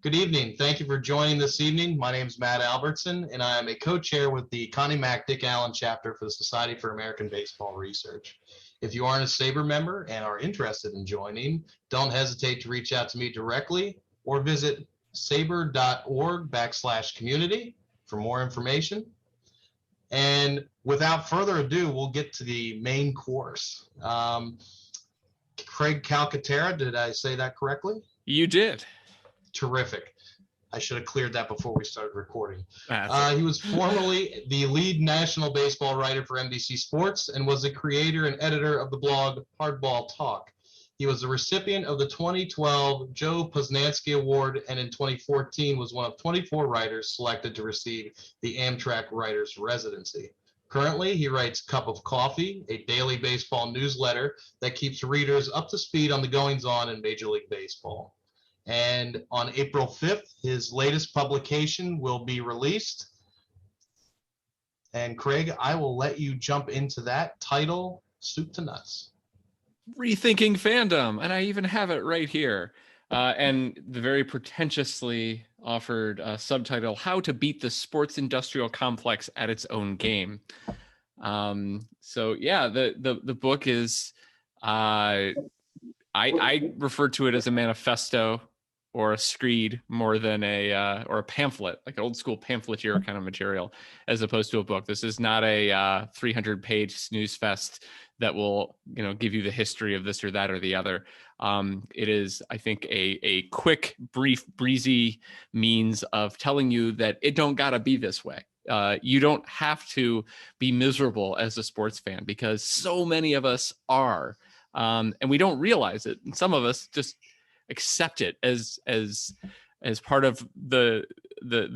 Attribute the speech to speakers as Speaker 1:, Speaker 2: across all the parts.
Speaker 1: Good evening. Thank you for joining this evening. My name is Matt Albertson, and I am a co-chair with the Connie Mack Dick Allen chapter for the Society for American Baseball Research. If you aren't a SABR member and are interested in joining, don't hesitate to reach out to me directly or visit sabr.org/community for more information. And without further ado, we'll get to the main course. Craig Calcaterra, did I say that correctly?
Speaker 2: You did.
Speaker 1: Terrific. I should have cleared that before we started recording. He was formerly the lead national baseball writer for NBC Sports and was the creator and editor of the blog HardballTalk. He was the recipient of the 2012 Joe Posnanski Award, and in 2014 was one of 24 writers selected to receive the Amtrak Writers Residency. Currently, he writes Cup of Coffee, a daily baseball newsletter that keeps readers up to speed on the goings-on in Major League Baseball. And on April 5th, his latest publication will be released. And Craig, I will let you jump into that title, soup to nuts.
Speaker 2: Rethinking Fandom. And I even have it right here. And the very pretentiously offered subtitle, How to Beat the Sports Industrial Complex at Its Own Game. So yeah, the book is, I refer to it as a manifesto or a screed more than or a pamphlet, like an old school pamphleteer kind of material, as opposed to a book. This is not a 300-page snooze fest that will, give you the history of this or that or the other. It is, I think, a quick, brief, breezy means of telling you that it don't gotta be this way. You don't have to be miserable as a sports fan, because so many of us are, and we don't realize it. And some of us just accept it as part of the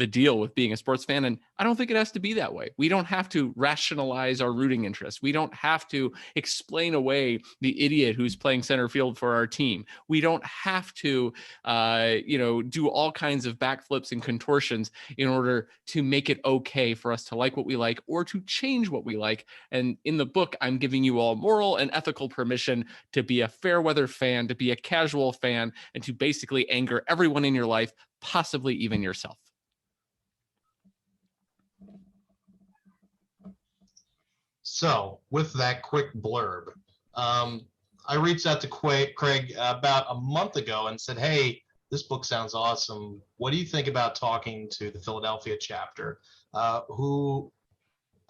Speaker 2: deal with being a sports fan. And I don't think it has to be that way. We don't have to rationalize our rooting interest. We don't have to explain away the idiot who's playing center field for our team. We don't have to, do all kinds of backflips and contortions in order to make it okay for us to like what we like or to change what we like. And in the book, I'm giving you all moral and ethical permission to be a fair weather fan, to be a casual fan, and to basically anger everyone in your life, possibly even yourself.
Speaker 1: So, with that quick blurb, I reached out to Craig about a month ago and said, hey, this book sounds awesome. What do you think about talking to the Philadelphia chapter, who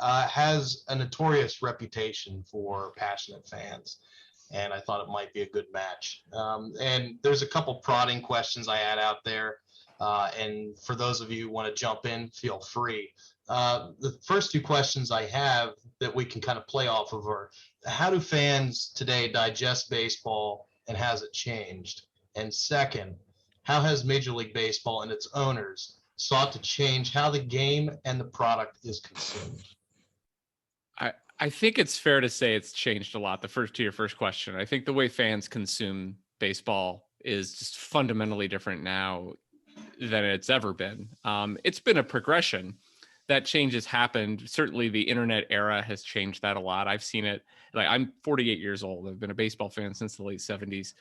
Speaker 1: has a notorious reputation for passionate fans? And I thought it might be a good match. And there's a couple prodding questions I had out there. And for those of you who want to jump in, feel free. The first two questions I have that we can kind of play off of are, how do fans today digest baseball, and has it changed? And second, how has Major League Baseball and its owners sought to change how the game and the product is consumed?
Speaker 2: I think it's fair to say it's changed a lot. To your first question, I think the way fans consume baseball is just fundamentally different now than it's ever been. It's been a progression. That change has happened. Certainly the internet era has changed that a lot. I've seen it. Like, I'm 48 years old. I've been a baseball fan since the late 70s.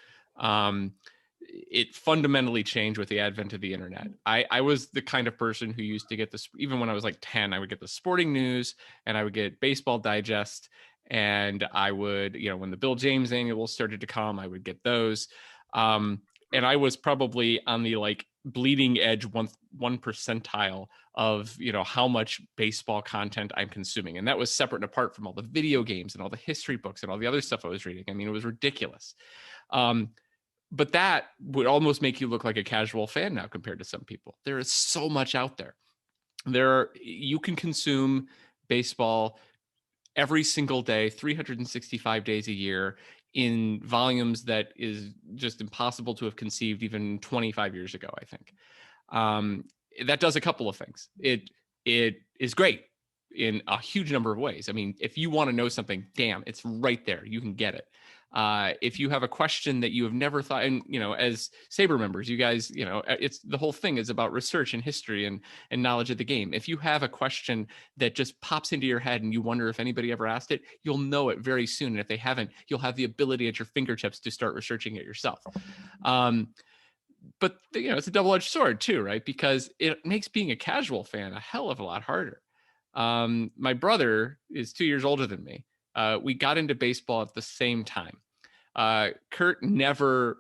Speaker 2: It fundamentally changed with the advent of the internet. I was the kind of person who used to get this, even when I was like 10, I would get the sporting news and I would get Baseball Digest. And I would, when the Bill James annuals started to come, I would get those. And I was probably on the bleeding edge one percentile of how much baseball content I'm consuming, and that was separate and apart from all the video games and all the history books and all the other stuff I was reading. I mean, it was ridiculous. But that would almost make you look like a casual fan now compared to some people. There is so much out there. You can consume baseball every single day, 365 days a year, in volumes that is just impossible to have conceived even 25 years ago, I think. That does a couple of things. It is great in a huge number of ways. I mean, if you want to know something, damn, it's right there. You can get it. If you have a question that you have never thought, and as SABR members, you guys, it's the whole thing is about research and history and knowledge of the game. If you have a question that just pops into your head and you wonder if anybody ever asked it, you'll know it very soon. And if they haven't, you'll have the ability at your fingertips to start researching it yourself. but it's a double-edged sword too, right? Because it makes being a casual fan a hell of a lot harder. My brother is 2 years older than me. We got into baseball at the same time. Kurt never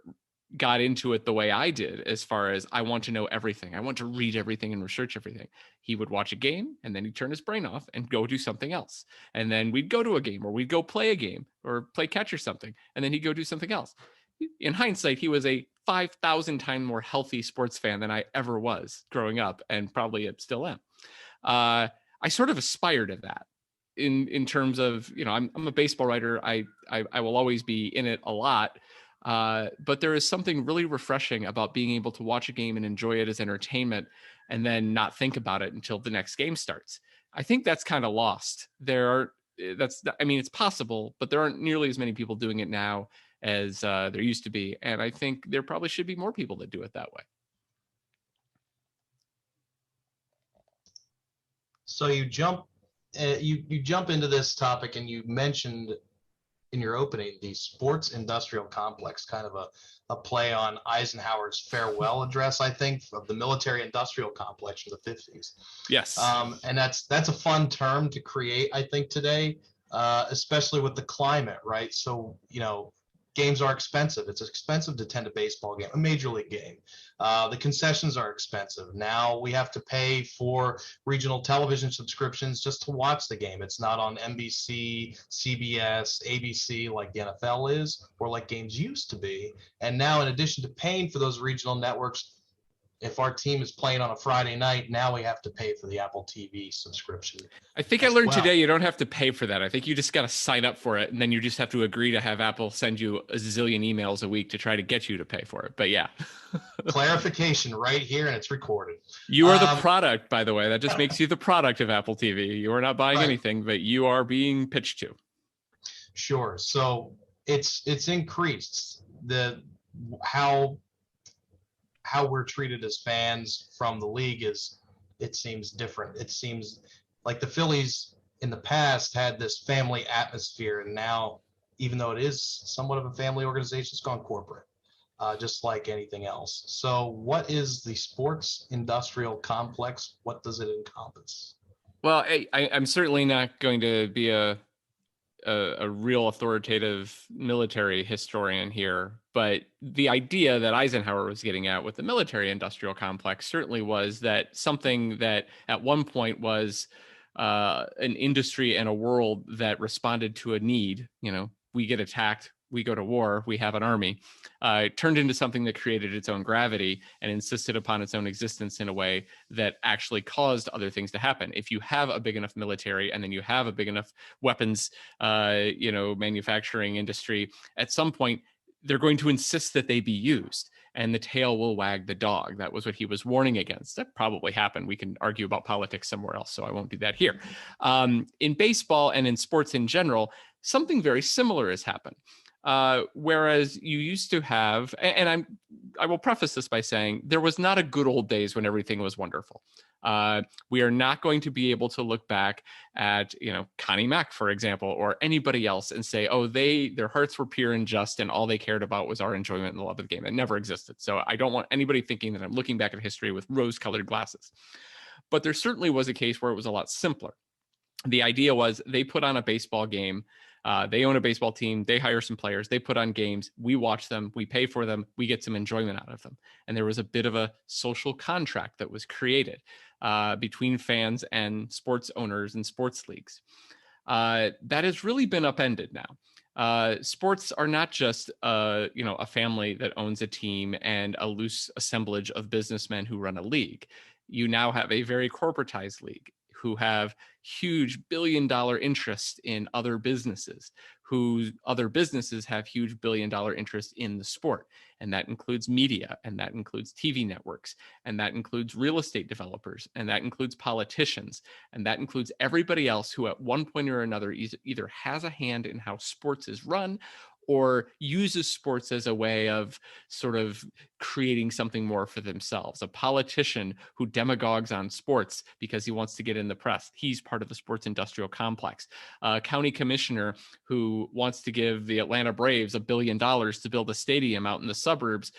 Speaker 2: got into it the way I did, as far as I want to know everything. I want to read everything and research everything. He would watch a game and then he'd turn his brain off and go do something else. And then we'd go to a game, or we'd go play a game or play catch or something. And then he'd go do something else. In hindsight, he was a 5,000 times more healthy sports fan than I ever was growing up, and probably still am. I sort of aspire to that in terms of, I'm a baseball writer. I will always be in it a lot. But there is something really refreshing about being able to watch a game and enjoy it as entertainment, and then not think about it until the next game starts. I think that's kind of lost. It's possible, but there aren't nearly as many people doing it now as there used to be. And I think there probably should be more people that do it that way.
Speaker 1: So you jump into this topic, and you mentioned in your opening the sports industrial complex, kind of a play on Eisenhower's farewell address, I think, of the military industrial complex in the 50s.
Speaker 2: Yes.
Speaker 1: And that's a fun term to create, I think, today, especially with the climate, right? So, games are expensive. It's expensive to attend a baseball game, a major league game. The concessions are expensive. Now we have to pay for regional television subscriptions just to watch the game. It's not on NBC, CBS, ABC like the NFL is, or like games used to be. And now, in addition to paying for those regional networks, if our team is playing on a Friday night, now we have to pay for the Apple TV subscription.
Speaker 2: I think I learned today you don't have to pay for that. I think you just got to sign up for it, and then you just have to agree to have Apple send you a zillion emails a week to try to get you to pay for it. But yeah.
Speaker 1: Clarification right here, and it's recorded.
Speaker 2: You are the product, by the way. That just makes you the product of Apple TV. You are not buying anything, but you are being pitched to.
Speaker 1: Sure. So it's increased how we're treated as fans from the league it seems different. It seems like the Phillies in the past had this family atmosphere, and now, even though it is somewhat of a family organization, it's gone corporate, just like anything else. So what is the sports industrial complex? What does it encompass?
Speaker 2: Well, I'm certainly not going to be a real authoritative military historian here, but the idea that Eisenhower was getting at with the military industrial complex certainly was that something that at one point was an industry and a world that responded to a need. We get attacked, we go to war, we have an army, turned into something that created its own gravity and insisted upon its own existence in a way that actually caused other things to happen. If you have a big enough military, and then you have a big enough weapons, manufacturing industry, at some point, they're going to insist that they be used, and the tail will wag the dog. That was what he was warning against. That probably happened. We can argue about politics somewhere else, so I won't do that here. In baseball and in sports in general, something very similar has happened. Whereas you used to have, and I will preface this by saying there was not a good old days when everything was wonderful. We are not going to be able to look back at, Connie Mack, for example, or anybody else and say, oh, their hearts were pure and just, and all they cared about was our enjoyment and the love of the game. It never existed. So I don't want anybody thinking that I'm looking back at history with rose-colored glasses. But there certainly was a case where it was a lot simpler. The idea was they put on a baseball game. They own a baseball team. They hire some players. They put on games. We watch them. We pay for them. We get some enjoyment out of them. And there was a bit of a social contract that was created between fans and sports owners and sports leagues. That has really been upended now. Sports are not just a family that owns a team and a loose assemblage of businessmen who run a league. You now have a very corporatized league who have huge billion-dollar interest in other businesses, whose other businesses have huge billion-dollar interest in the sport. And that includes media, and that includes TV networks, and that includes real estate developers, and that includes politicians, and that includes everybody else who at one point or another either has a hand in how sports is run or uses sports as a way of sort of creating something more for themselves. A politician who demagogues on sports because he wants to get in the press. He's part of the sports industrial complex. A county commissioner who wants to give the Atlanta Braves $1 billion to build a stadium out in the suburbs.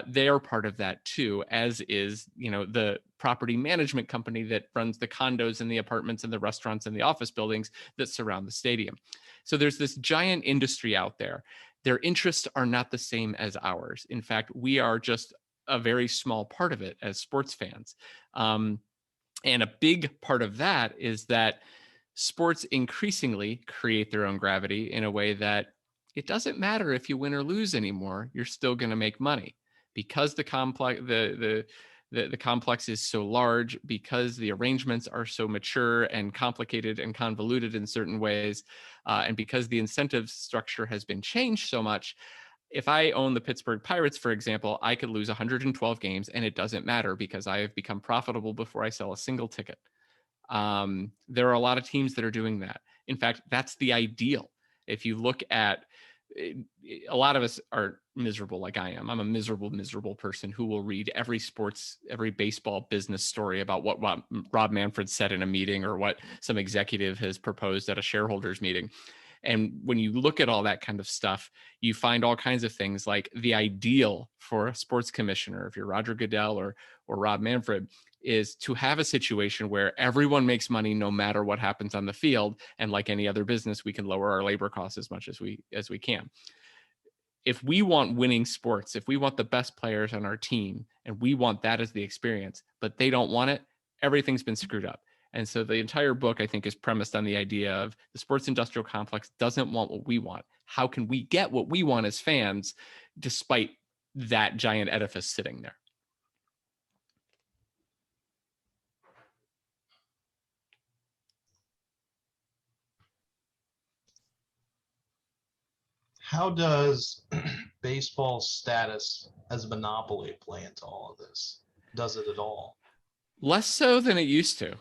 Speaker 2: They are part of that too, as is, the property management company that runs the condos and the apartments and the restaurants and the office buildings that surround the stadium. So there's this giant industry out there. Their interests are not the same as ours. In fact, we are just a very small part of it as sports fans. And a big part of that is that sports increasingly create their own gravity in a way that it doesn't matter if you win or lose anymore. You're still going to make money because the complex is so large, because the arrangements are so mature and complicated and convoluted in certain ways, and because the incentive structure has been changed so much. If I own the Pittsburgh Pirates, for example, I could lose 112 games and it doesn't matter because I have become profitable before I sell a single ticket. There are a lot of teams that are doing that. In fact, that's the ideal. If you look at, a lot of us are miserable like I am. I'm a miserable person who will read every baseball business story about what Rob Manfred said in a meeting or what some executive has proposed at a shareholders meeting. And when you look at all that kind of stuff, you find all kinds of things like the ideal for a sports commissioner, if you're Roger Goodell or Rob Manfred, is to have a situation where everyone makes money no matter what happens on the field. And like any other business, we can lower our labor costs as much as we can. If we want winning sports, if we want the best players on our team, and we want that as the experience, but they don't want it, everything's been screwed up. And so the entire book, I think, is premised on the idea of the sports industrial complex doesn't want what we want. How can we get what we want as fans, despite that giant edifice sitting there?
Speaker 1: How does baseball's status as a monopoly play into all of this? Does it at all?
Speaker 2: Less so than it used to.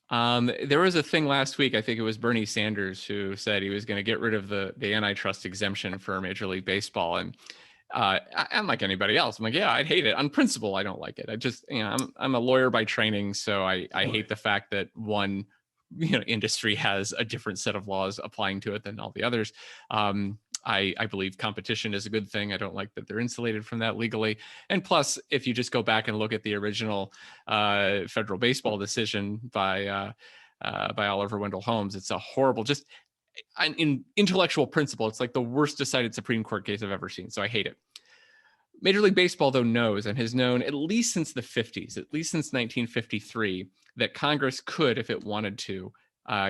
Speaker 2: There was a thing last week, I think it was Bernie Sanders, who said he was going to get rid of the antitrust exemption for Major League Baseball. And I'm like anybody else. I'm like, yeah, I'd hate it. On principle, I don't like it. I just, I'm a lawyer by training. So I hate the fact that one, industry has a different set of laws applying to it than all the others. I believe competition is a good thing. I don't like that they're insulated from that legally. And plus, if you just go back and look at the original federal baseball decision by Oliver Wendell Holmes, it's a horrible, just in intellectual principle, it's like the worst decided Supreme Court case I've ever seen. So I hate it. Major League Baseball, though, knows and has known at least since the 50s, at least since 1953, that Congress could, if it wanted to,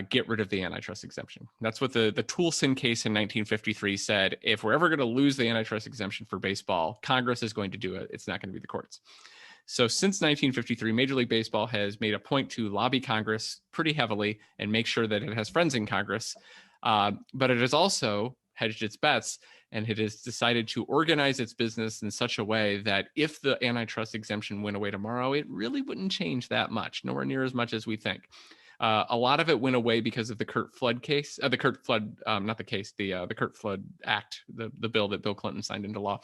Speaker 2: get rid of the antitrust exemption. That's what the Toulson case in 1953 said. If we're ever going to lose the antitrust exemption for baseball, Congress is going to do it. It's not going to be the courts. So since 1953, Major League Baseball has made a point to lobby Congress pretty heavily and make sure that it has friends in Congress. But it has also hedged its bets, and it has decided to organize its business in such a way that if the antitrust exemption went away tomorrow, it really wouldn't change that much, nowhere near as much as we think. A lot of it went away because of the Curt Flood case, the Curt Flood Act, the bill that Bill Clinton signed into law,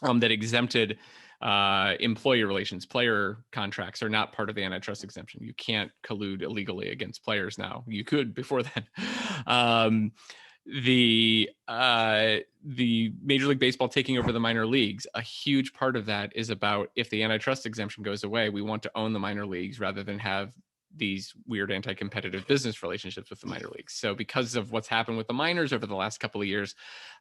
Speaker 2: that exempted employee relations. Player contracts are not part of the antitrust exemption. You can't collude illegally against players now. You could before then. The Major League Baseball taking over the minor leagues, a huge part of that is about, if the antitrust exemption goes away, we want to own the minor leagues rather than have these weird anti-competitive business relationships with the minor leagues. So because of what's happened with the minors over the last couple of years,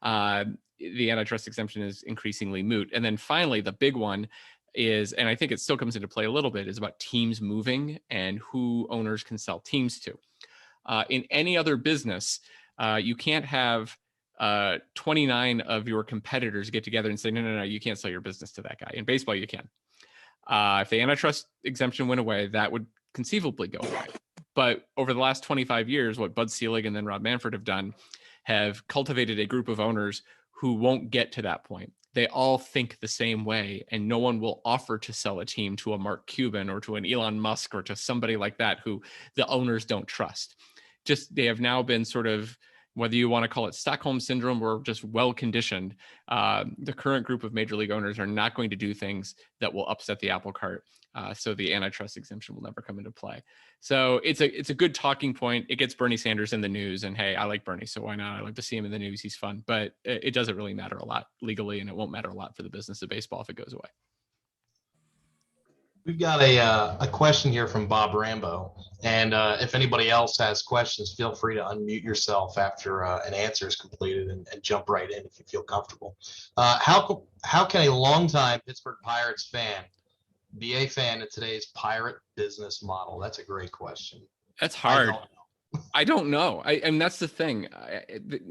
Speaker 2: the antitrust exemption is increasingly moot. And then finally, the big one is, and I think it still comes into play a little bit, is about teams moving and who owners can sell teams to. In any other business, you can't have 29 of your competitors get together and say, no, you can't sell your business to that guy. In baseball, you can. If the antitrust exemption went away, that would conceivably go away. But over the last 25 years, what Bud Selig and then Rob Manfred have done have cultivated a group of owners who won't get to that point. They all think the same way, and no one will offer to sell a team to a Mark Cuban or to an Elon Musk or to somebody like that who the owners don't trust. Just, they have now been sort of Whether you want to call it Stockholm syndrome or just well-conditioned, the current group of major league owners are not going to do things that will upset the apple cart. So the antitrust exemption will never come into play. So it's a good talking point. It gets Bernie Sanders in the news, and hey, I like Bernie, so why not? I like to see him in the news. He's fun, but it doesn't really matter a lot legally, and it won't matter a lot for the business of baseball if it goes away.
Speaker 1: We've got a question here from Bob Rambo, and if anybody else has questions, feel free to unmute yourself after an answer is completed and jump right in if you feel comfortable. How can a longtime Pittsburgh Pirates fan be a fan of today's pirate business model? That's a great question.
Speaker 2: That's hard. I don't know. And that's the thing.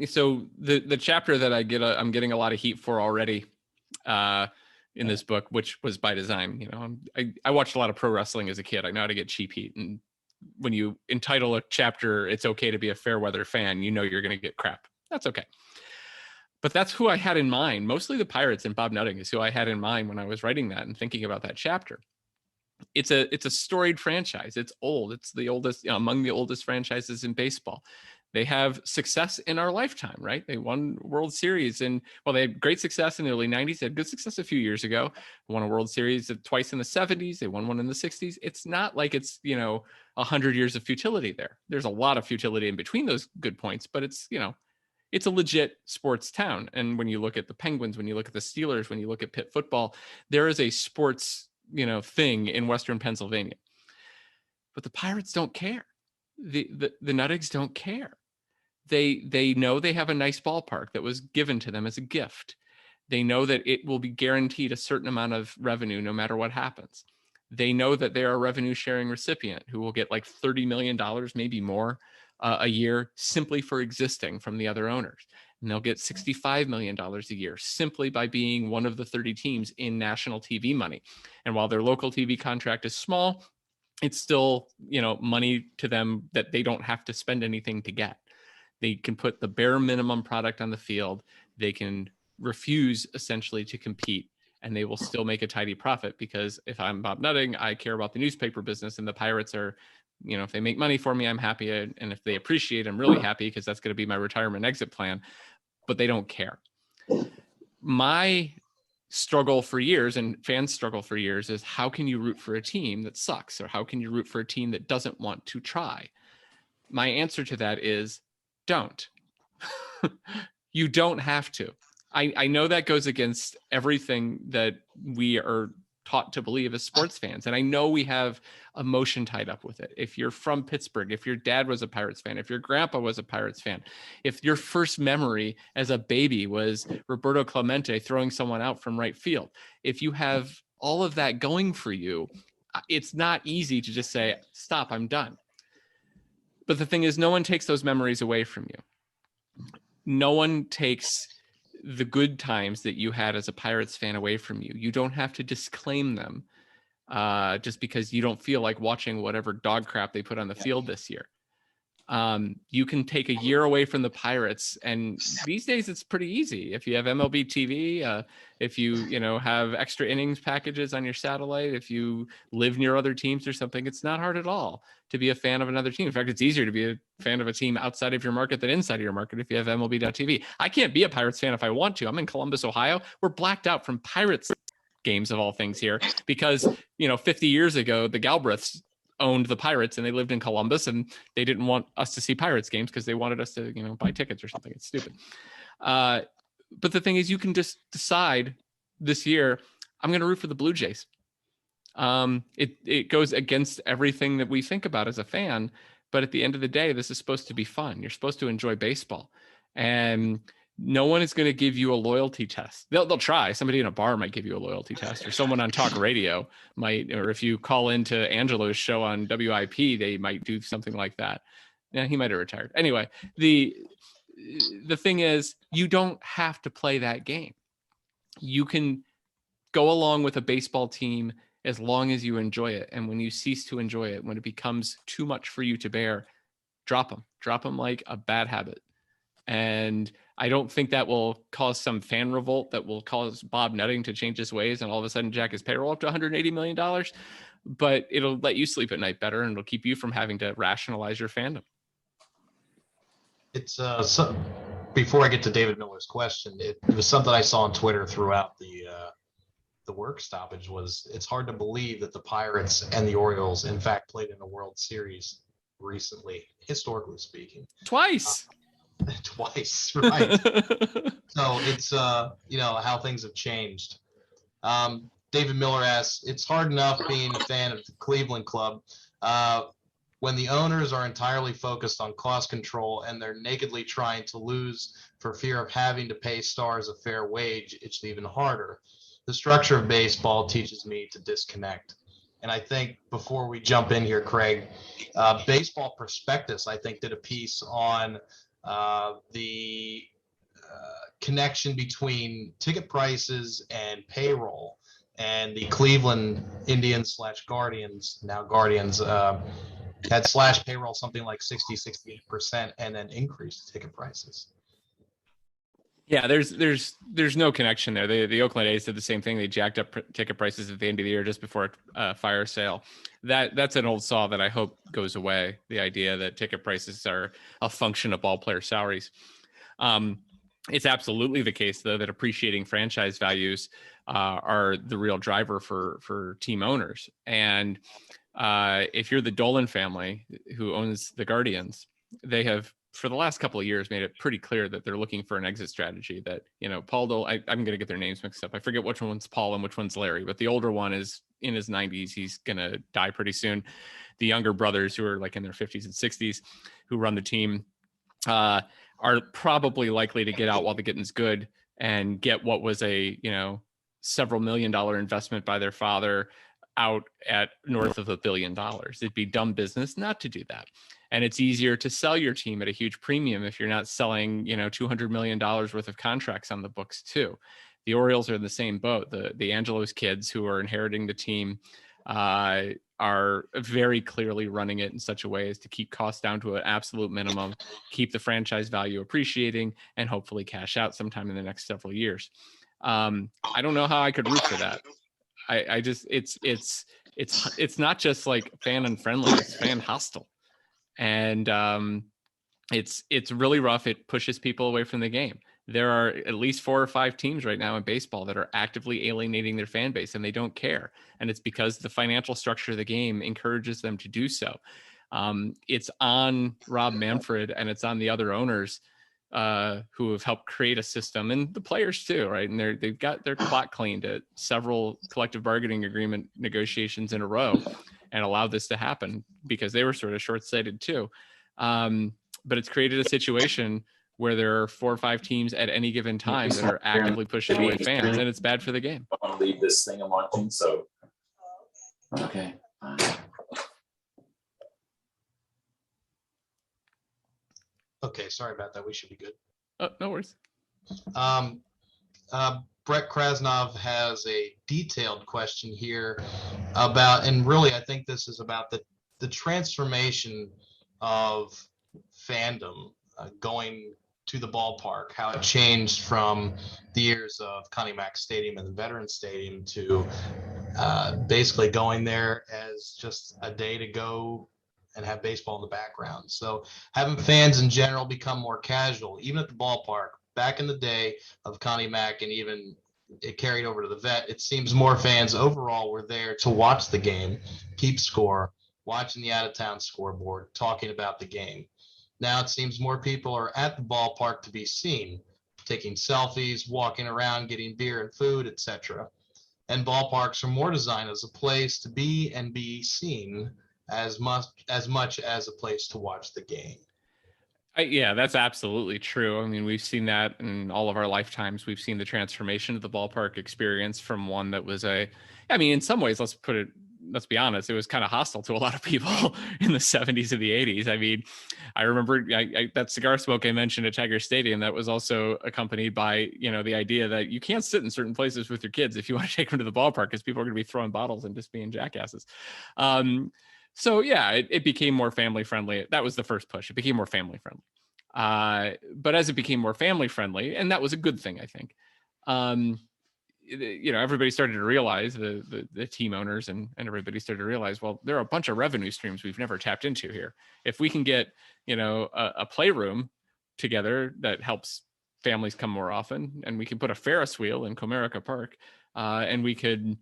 Speaker 2: So the chapter that I'm getting a lot of heat for already. In this book, which was by design. You know, I watched a lot of pro wrestling as a kid. I know how to get cheap heat. And when you entitle a chapter, "It's okay to be a fair weather fan," you know you're going to get crap. That's okay. But that's who I had in mind. Mostly the Pirates, and Bob Nutting is who I had in mind when I was writing that and thinking about that chapter. It's a storied franchise. It's old. It's the oldest, among the oldest franchises in baseball. They have success in our lifetime, right? They won World Series, and they had great success in the early 90s. They had good success a few years ago. Won a World Series twice in the 70s. They won one in the 60s. It's not like it's 100 years of futility there. There's a lot of futility in between those good points, but it's a legit sports town. And when you look at the Penguins, when you look at the Steelers, when you look at Pitt football, there is a sports thing in Western Pennsylvania. But the Pirates don't care. The Nuttigs don't care. They know they have a nice ballpark that was given to them as a gift. They know that it will be guaranteed a certain amount of revenue no matter what happens. They know that they are a revenue sharing recipient who will get like $30 million, maybe more a year simply for existing from the other owners. And they'll get $65 million a year simply by being one of the 30 teams in national TV money. And while their local TV contract is small, it's still, money to them that they don't have to spend anything to get. They can put the bare minimum product on the field. They can refuse essentially to compete, and they will still make a tidy profit, because if I'm Bob Nutting, I care about the newspaper business, and the Pirates are, if they make money for me, I'm happy. And if they appreciate, I'm really happy, because that's going to be my retirement exit plan, but they don't care. My struggle for years, and fans struggle for years, is how can you root for a team that sucks? Or how can you root for a team that doesn't want to try? My answer to that is don't. You don't have to. I know that goes against everything that we are taught to believe as sports fans. And I know we have emotion tied up with it. If you're from Pittsburgh, if your dad was a Pirates fan, if your grandpa was a Pirates fan, if your first memory as a baby was Roberto Clemente throwing someone out from right field, if you have all of that going for you, it's not easy to just say, stop, I'm done. But the thing is, no one takes those memories away from you. No one takes the good times that you had as a Pirates fan away from you. You don't have to disclaim them just because you don't feel like watching whatever dog crap they put on the field this year. You can take a year away from the Pirates, and these days it's pretty easy. If you have MLB TV, if you have extra innings packages on your satellite, if you live near other teams or something, it's not hard at all to be a fan of another team. In fact, it's easier to be a fan of a team outside of your market than inside of your market if you have MLB.TV. I can't be a Pirates fan if I want to. I'm in Columbus, Ohio. We're blacked out from Pirates games of all things here because 50 years ago the Galbraiths owned the Pirates and they lived in Columbus, and they didn't want us to see Pirates games because they wanted us to, buy tickets or something. It's stupid. But the thing is, you can just decide this year, I'm going to root for the Blue Jays. It goes against everything that we think about as a fan, but at the end of the day, this is supposed to be fun. You're supposed to enjoy baseball, and no one is going to give you a loyalty test. They'll try. Somebody in a bar might give you a loyalty test, or someone on talk radio might, or if you call into Angelo's show on WIP, they might do something like that. Yeah, he might have retired. Anyway, the thing is, you don't have to play that game. You can go along with a baseball team as long as you enjoy it. And when you cease to enjoy it, when it becomes too much for you to bear, drop them like a bad habit. And I don't think that will cause some fan revolt that will cause Bob Nutting to change his ways and all of a sudden jack his payroll up to $180 million, but it'll let you sleep at night better, and it'll keep you from having to rationalize your fandom.
Speaker 1: It's before I get to David Miller's question, it was something I saw on Twitter throughout the work stoppage. Was it's hard to believe that the Pirates and the Orioles, in fact, played in a World Series recently, historically speaking.
Speaker 2: Twice.
Speaker 1: Twice, right? So it's how things have changed. David Miller asks, it's hard enough being a fan of the Cleveland club when the owners are entirely focused on cost control and they're nakedly trying to lose for fear of having to pay stars a fair wage. It's even harder. The structure of baseball teaches me to disconnect. And I think before we jump in here, Craig, Baseball Prospectus, I think, did a piece on the connection between ticket prices and payroll. And the Cleveland Indians / Guardians, now Guardians, had slashed payroll something like 68% and then increased ticket prices.
Speaker 2: Yeah, there's no connection there. The Oakland A's did the same thing. They jacked up ticket prices at the end of the year just before a fire sale. That's an old saw that I hope goes away. The idea that ticket prices are a function of ball player salaries. It's absolutely the case, though, that appreciating franchise values are the real driver for team owners. And if you're the Dolan family who owns the Guardians, they have, for the last couple of years, made it pretty clear that they're looking for an exit strategy. That, Paul Dolan, I'm going to get their names mixed up. I forget which one's Paul and which one's Larry, but the older one is in his 90s. He's going to die pretty soon. The younger brothers, who are like in their 50s and 60s, who run the team, are probably likely to get out while the getting's good and get what was a, several $1 million investment by their father out at north of $1 billion. It'd be dumb business not to do that. And it's easier to sell your team at a huge premium if you're not selling, $200 million worth of contracts on the books too. The Orioles are in the same boat. The Angelos kids who are inheriting the team are very clearly running it in such a way as to keep costs down to an absolute minimum, keep the franchise value appreciating, and hopefully cash out sometime in the next several years. I don't know how I could root for that. I just, it's not just like fan unfriendly, it's fan hostile. And it's really rough. It pushes people away from the game. There are at least 4 or 5 teams right now in baseball that are actively alienating their fan base, and they don't care. And it's because the financial structure of the game encourages them to do so. It's on Rob Manfred and it's on the other owners who have helped create a system, and the players too, right? And they've got their clock cleaned at several collective bargaining agreement negotiations in a row and allowed this to happen because they were sort of short-sighted too. But it's created a situation where there are 4 or 5 teams at any given time that are actively pushing away fans, and it's bad for the game.
Speaker 3: I want to leave this thing I'm watching, so. Okay.
Speaker 1: Okay, sorry about that. We should be good.
Speaker 2: Oh, no worries.
Speaker 1: Brett Krasnov has a detailed question here about, and really I think this is about the transformation of fandom going to the ballpark, how it changed from the years of Connie Mack Stadium and the Veterans Stadium to basically going there as just a day to go and have baseball in the background. So having fans in general become more casual, even at the ballpark. Back in the day of Connie Mack, and even it carried over to the Vet, it seems more fans overall were there to watch the game, keep score, watching the out-of-town scoreboard, talking about the game. Now it seems more people are at the ballpark to be seen, taking selfies, walking around, getting beer and food, etc. And ballparks are more designed as a place to be and be seen as much as a place to watch the game.
Speaker 2: Yeah, that's absolutely true. I mean, we've seen that in all of our lifetimes. We've seen the transformation of the ballpark experience from one that was in some ways, let's be honest, it was kind of hostile to a lot of people in the 70s and the 80s. I mean, I remember that cigar smoke I mentioned at Tiger Stadium, that was also accompanied by, the idea that you can't sit in certain places with your kids if you want to take them to the ballpark because people are going to be throwing bottles and just being jackasses. So yeah, it became more family friendly. That was the first push. It became more family friendly. But as it became more family friendly, and that was a good thing, I think, everybody started to realize, the team owners and everybody started to realize, well, there are a bunch of revenue streams we've never tapped into here. If we can get, a playroom together that helps families come more often. And we can put a Ferris wheel in Comerica Park, and we could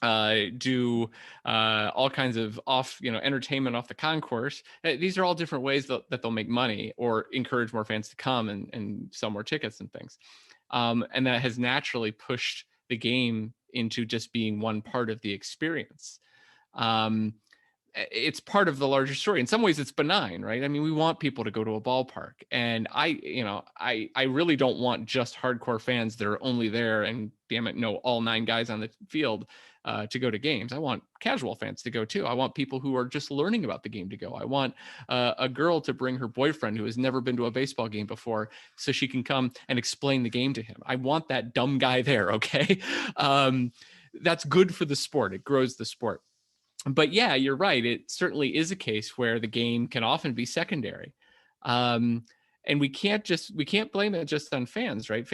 Speaker 2: do all kinds of entertainment off the concourse. These are all different ways that they'll make money or encourage more fans to come and sell more tickets and things. And that has naturally pushed the game into just being one part of the experience. It's part of the larger story. In some ways it's benign, right? I mean, we want people to go to a ballpark, and I really don't want just hardcore fans that are only there and damn it, know all 9 guys on the field to go to games. I want casual fans to go too. I want people who are just learning about the game to go. I want a girl to bring her boyfriend who has never been to a baseball game before so she can come and explain the game to him. I want that dumb guy there, okay? That's good for the sport. It grows the sport. But yeah, you're right. It certainly is a case where the game can often be secondary. And we can't blame it just on fans, right?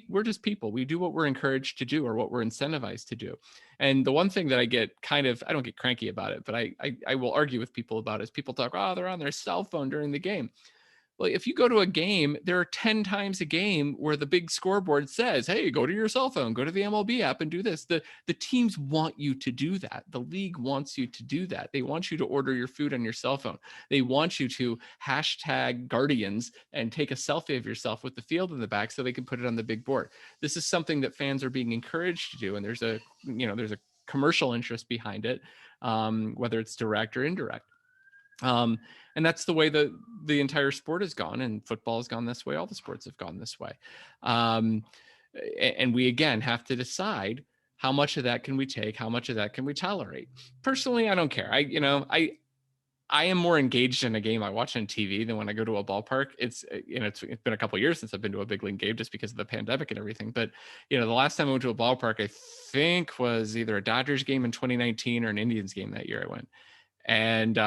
Speaker 2: We're just people. We do what we're encouraged to do or what we're incentivized to do. And the one thing that I don't get cranky about it, but I will argue with people about is people talk, they're on their cell phone during the game. Well, if you go to a game, there are 10 times a game where the big scoreboard says, hey, go to your cell phone, go to the MLB app and do this. The teams want you to do that. The league wants you to do that. They want you to order your food on your cell phone. They want you to hashtag Guardians and take a selfie of yourself with the field in the back so they can put it on the big board. This is something that fans are being encouraged to do. And there's a commercial interest behind it, whether it's direct or indirect. And that's the way the entire sport has gone, and football has gone this way. All the sports have gone this way. And we, again, have to decide how much of that can we take? How much of that can we tolerate? Personally, I don't care. I am more engaged in a game I watch on TV than when I go to a ballpark. It's been a couple of years since I've been to a big league game just because of the pandemic and everything. But, the last time I went to a ballpark, I think was either a Dodgers game in 2019 or an Indians game that year I went. And,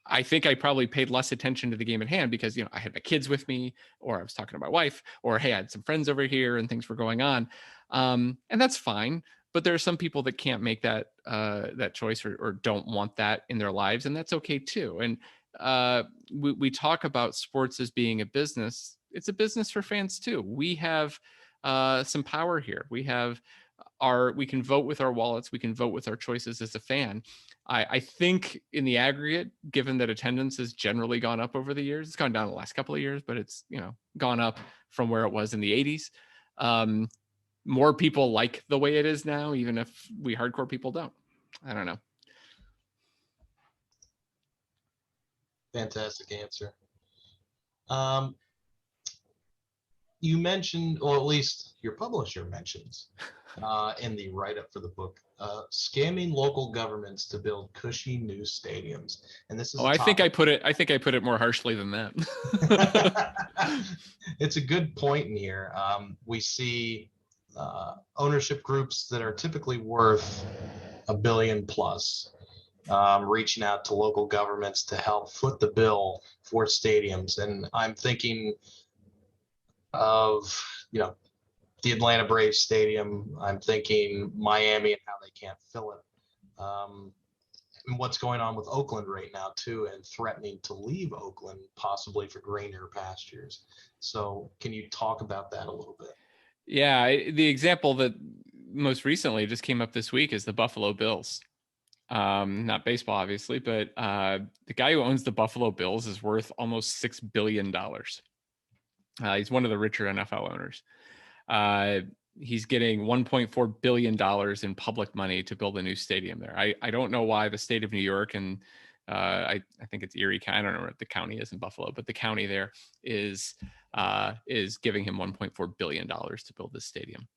Speaker 2: I think I probably paid less attention to the game at hand because, I had my kids with me, or I was talking to my wife, or, hey, I had some friends over here and things were going on. And that's fine. But there are some people that can't make that choice or don't want that in their lives. And that's okay too. And we talk about sports as being a business. It's a business for fans too. We have some power here. We can vote with our wallets. We can vote with our choices as a fan. I think in the aggregate, given that attendance has generally gone up over the years, it's gone down the last couple of years, but it's, gone up from where it was in the 80s. More people like the way it is now, even if we hardcore people don't. I don't know.
Speaker 1: Fantastic answer. You mentioned, or at least your publisher mentions, in the write-up for the book, scamming local governments to build cushy new stadiums. And this is
Speaker 2: I think I put it more harshly than that.
Speaker 1: It's a good point in here. We see ownership groups that are typically worth $1 billion plus reaching out to local governments to help foot the bill for stadiums. And I'm thinking of, the Atlanta Braves stadium. I'm thinking Miami and how they can't fill it. And what's going on with Oakland right now too, and threatening to leave Oakland possibly for greener pastures. So can you talk about that a little bit?
Speaker 2: Yeah, the example that most recently just came up this week is the Buffalo Bills. Not baseball, obviously, but the guy who owns the Buffalo Bills is worth almost $6 billion. He's one of the richer NFL owners. He's getting $1.4 billion in public money to build a new stadium there. I don't know why the state of New York and I think it's Erie County. I don't know what the county is in Buffalo, but the county there is giving him $1.4 billion to build this stadium.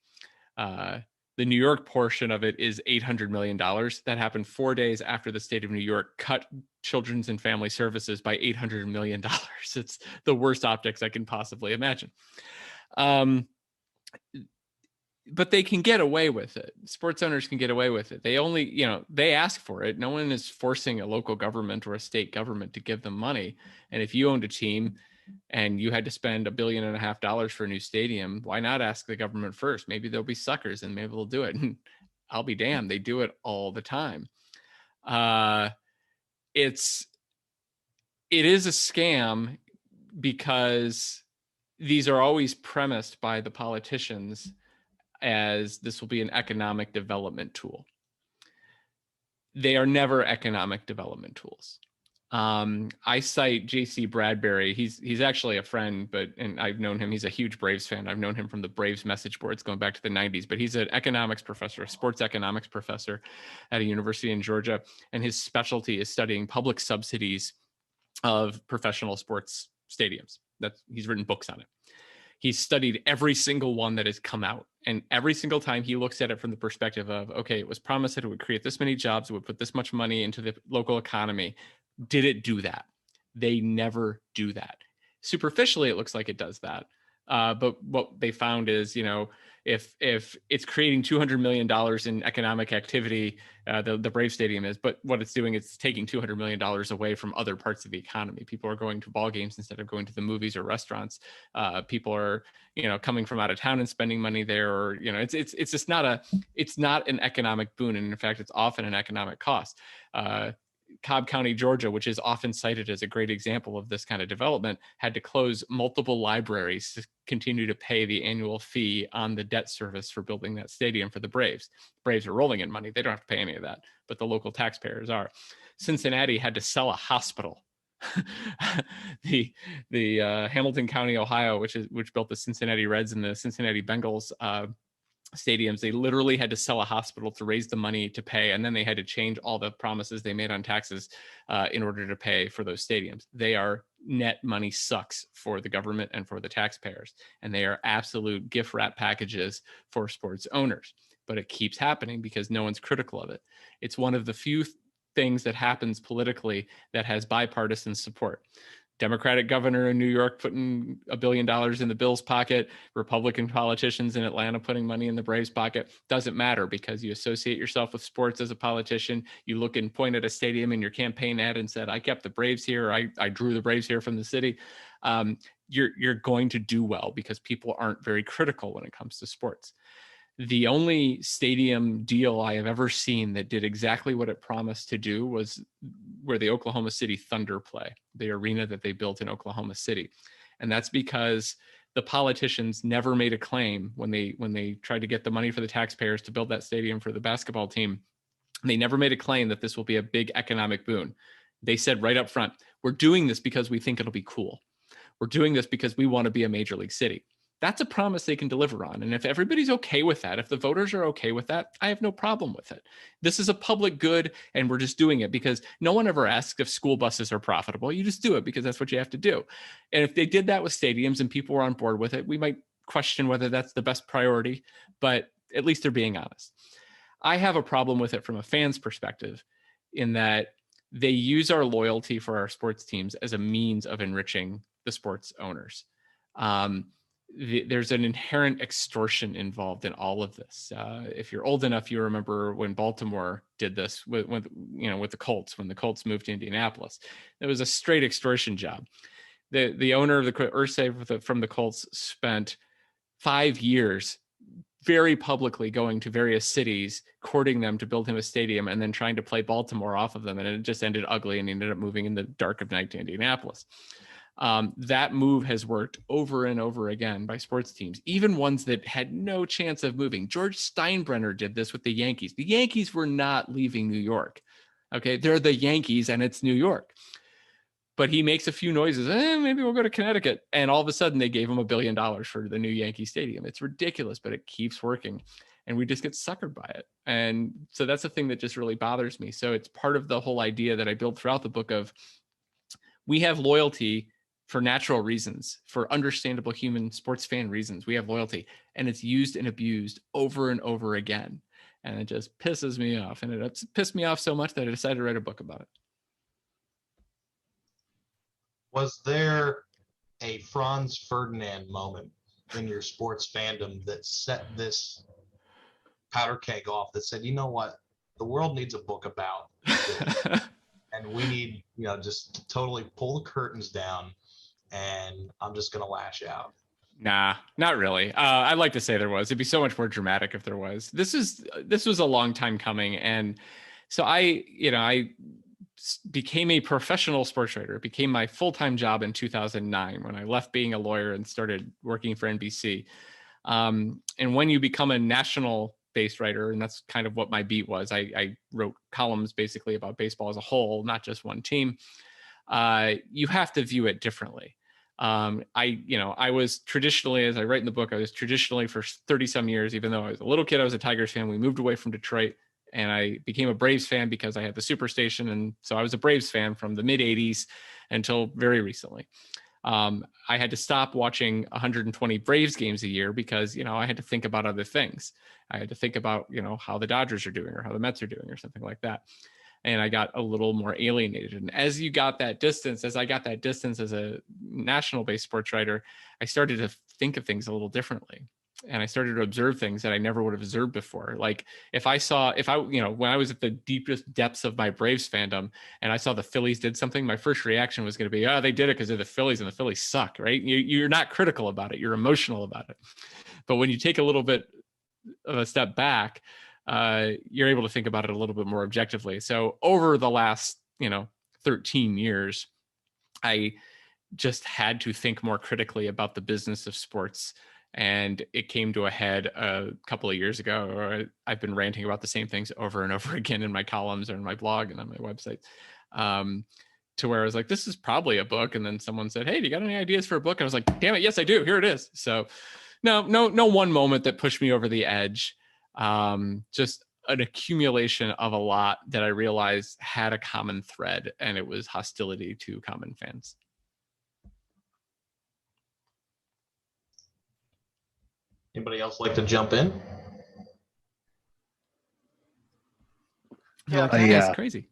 Speaker 2: The New York portion of it is $800 million. That happened 4 days after the state of New York cut Children's and Family Services by $800 million. It's the worst optics I can possibly imagine. But they can get away with it. Sports owners can get away with it. They only, they ask for it. No one is forcing a local government or a state government to give them money. And if you owned a team and you had to spend $1.5 billion for a new stadium, why not ask the government first? Maybe they'll be suckers and maybe they'll do it. And I'll be damned, they do it all the time. It is a scam because these are always premised by the politicians as this will be an economic development tool. They are never economic development tools. I cite J.C. Bradbury. He's actually a friend, and I've known him. He's a huge Braves fan. I've known him from the Braves message boards going back to the 90s, but he's an economics professor, a sports economics professor at a university in Georgia. And his specialty is studying public subsidies of professional sports stadiums. He's written books on it. He's studied every single one that has come out. And every single time he looks at it from the perspective of, okay, it was promised that it would create this many jobs, it would put this much money into the local economy. Did it do that? They never do that. Superficially, it looks like it does that. But what they found is, if it's creating $200 million in economic activity, the Brave Stadium is, but what it's doing is taking $200 million away from other parts of the economy. People are going to ball games instead of going to the movies or restaurants. People are, coming from out of town and spending money there, or, it's just it's not an economic boon. And in fact, it's often an economic cost. Cobb County, Georgia, which is often cited as a great example of this kind of development, had to close multiple libraries to continue to pay the annual fee on the debt service for building that stadium for the Braves. Braves are rolling in money. They don't have to pay any of that, but the local taxpayers are. Cincinnati had to sell a hospital. the Hamilton County, Ohio, which built the Cincinnati Reds and the Cincinnati Bengals stadiums, they literally had to sell a hospital to raise the money to pay, and then they had to change all the promises they made on taxes in order to pay for those stadiums. They are net money sucks for the government and for the taxpayers, and they are absolute gift wrap packages for sports owners. But it keeps happening because no one's critical of it. It's one of the few things that happens politically that has bipartisan support. Democratic governor in New York putting $1 billion in the Bills' pocket, Republican politicians in Atlanta putting money in the Braves' pocket. Doesn't matter, because you associate yourself with sports as a politician. You look and point at a stadium in your campaign ad and said, I kept the Braves here. I drew the Braves here from the city. You're going to do well because people aren't very critical when it comes to sports. The only stadium deal I have ever seen that did exactly what it promised to do was where the Oklahoma City Thunder play, the arena that they built in Oklahoma City. And that's because the politicians never made a claim when they tried to get the money for the taxpayers to build that stadium for the basketball team. They never made a claim that this will be a big economic boon. They said right up front, we're doing this because we think it'll be cool. We're doing this because we want to be a major league city. That's a promise they can deliver on. And if everybody's okay with that, if the voters are okay with that, I have no problem with it. This is a public good, and we're just doing it because no one ever asks if school buses are profitable. You just do it because that's what you have to do. And if they did that with stadiums and people were on board with it, we might question whether that's the best priority, but at least they're being honest. I have a problem with it from a fan's perspective in that they use our loyalty for our sports teams as a means of enriching the sports owners. There's an inherent extortion involved in all of this. If you're old enough, you remember when Baltimore did this with the Colts, when the Colts moved to Indianapolis. It was a straight extortion job. The owner of the Irsay from the Colts spent 5 years very publicly going to various cities, courting them to build him a stadium, and then trying to play Baltimore off of them. And it just ended ugly, and he ended up moving in the dark of night to Indianapolis. That move has worked over and over again by sports teams, even ones that had no chance of moving. George Steinbrenner did this with the Yankees. The Yankees were not leaving New York. Okay, they're the Yankees and it's New York. But he makes a few noises, maybe we'll go to Connecticut. And all of a sudden they gave him $1 billion for the new Yankee Stadium. It's ridiculous, but it keeps working. And we just get suckered by it. And so that's the thing that just really bothers me. So it's part of the whole idea that I build throughout the book of, we have loyalty for natural reasons, for understandable human sports fan reasons. We have loyalty, and it's used and abused over and over again. And it just pisses me off. And it pissed me off so much that I decided to write a book about it.
Speaker 1: Was there a Franz Ferdinand moment in your sports fandom that set this powder keg off, that said, you know what, the world needs a book about this, and we need, just to totally pull the curtains down, and I'm just going to lash out?
Speaker 2: Nah, not really. I'd like to say there was. It'd be so much more dramatic if there was. This was a long time coming. And so I became a professional sports writer. It became my full-time job in 2009 when I left being a lawyer and started working for NBC. And when you become a national based writer, and that's kind of what my beat was, I wrote columns basically about baseball as a whole, not just one team. You have to view it differently. I was traditionally, as I write in the book, I was traditionally for 30 some years, even though I was a little kid, I was a Tigers fan. We moved away from Detroit and I became a Braves fan because I had the Superstation. And so I was a Braves fan from the mid 80s until very recently. I had to stop watching 120 Braves games a year because, I had to think about other things. I had to think about, how the Dodgers are doing or how the Mets are doing or something like that. And I got a little more alienated. And as I got that distance as a national based sports writer, I started to think of things a little differently. And I started to observe things that I never would have observed before. Like when I was at the deepest depths of my Braves fandom and I saw the Phillies did something, my first reaction was going to be, they did it because they're the Phillies and the Phillies suck, right? You're not critical about it. You're emotional about it. But when you take a little bit of a step back, you're able to think about it a little bit more objectively. So over the last, 13 years, I just had to think more critically about the business of sports. And it came to a head a couple of years ago, or I've been ranting about the same things over and over again in my columns or in my blog and on my website, to where I was like, this is probably a book. And then someone said, hey, do you got any ideas for a book? And I was like, damn it. Yes, I do. Here it is. So no one moment that pushed me over the edge. Just an accumulation of a lot that I realized had a common thread, and it was hostility to common fans.
Speaker 1: Anybody else like to jump in?
Speaker 2: Yeah, it's crazy.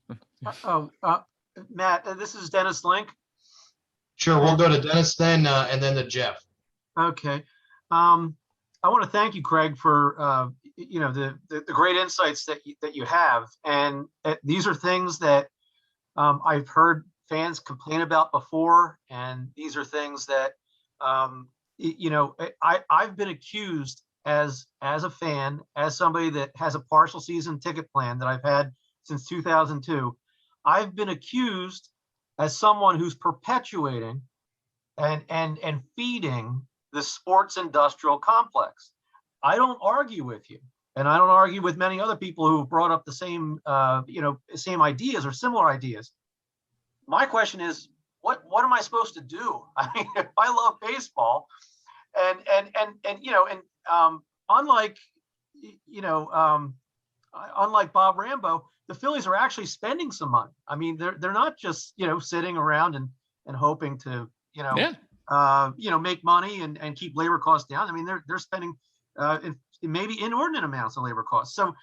Speaker 4: Matt, this is Dennis Link.
Speaker 1: Sure, we'll go to Dennis then, and then to Jeff.
Speaker 4: Okay. I want to thank you, Craig, for the great insights that you have, and these are things that I've heard fans complain about before, and these are things that I've been accused as a fan, as somebody that has a partial season ticket plan that I've had since 2002. I've been accused as someone who's perpetuating and feeding the sports industrial complex. I don't argue with you, and I don't argue with many other people who have brought up the same same ideas or similar ideas. My question is, what am I supposed to do? I mean, if I love baseball, and unlike Bob Rambo, the Phillies are actually spending some money. I mean, they're not just sitting around and hoping to make money and keep labor costs down. I mean, they're spending maybe inordinate amounts of labor costs. So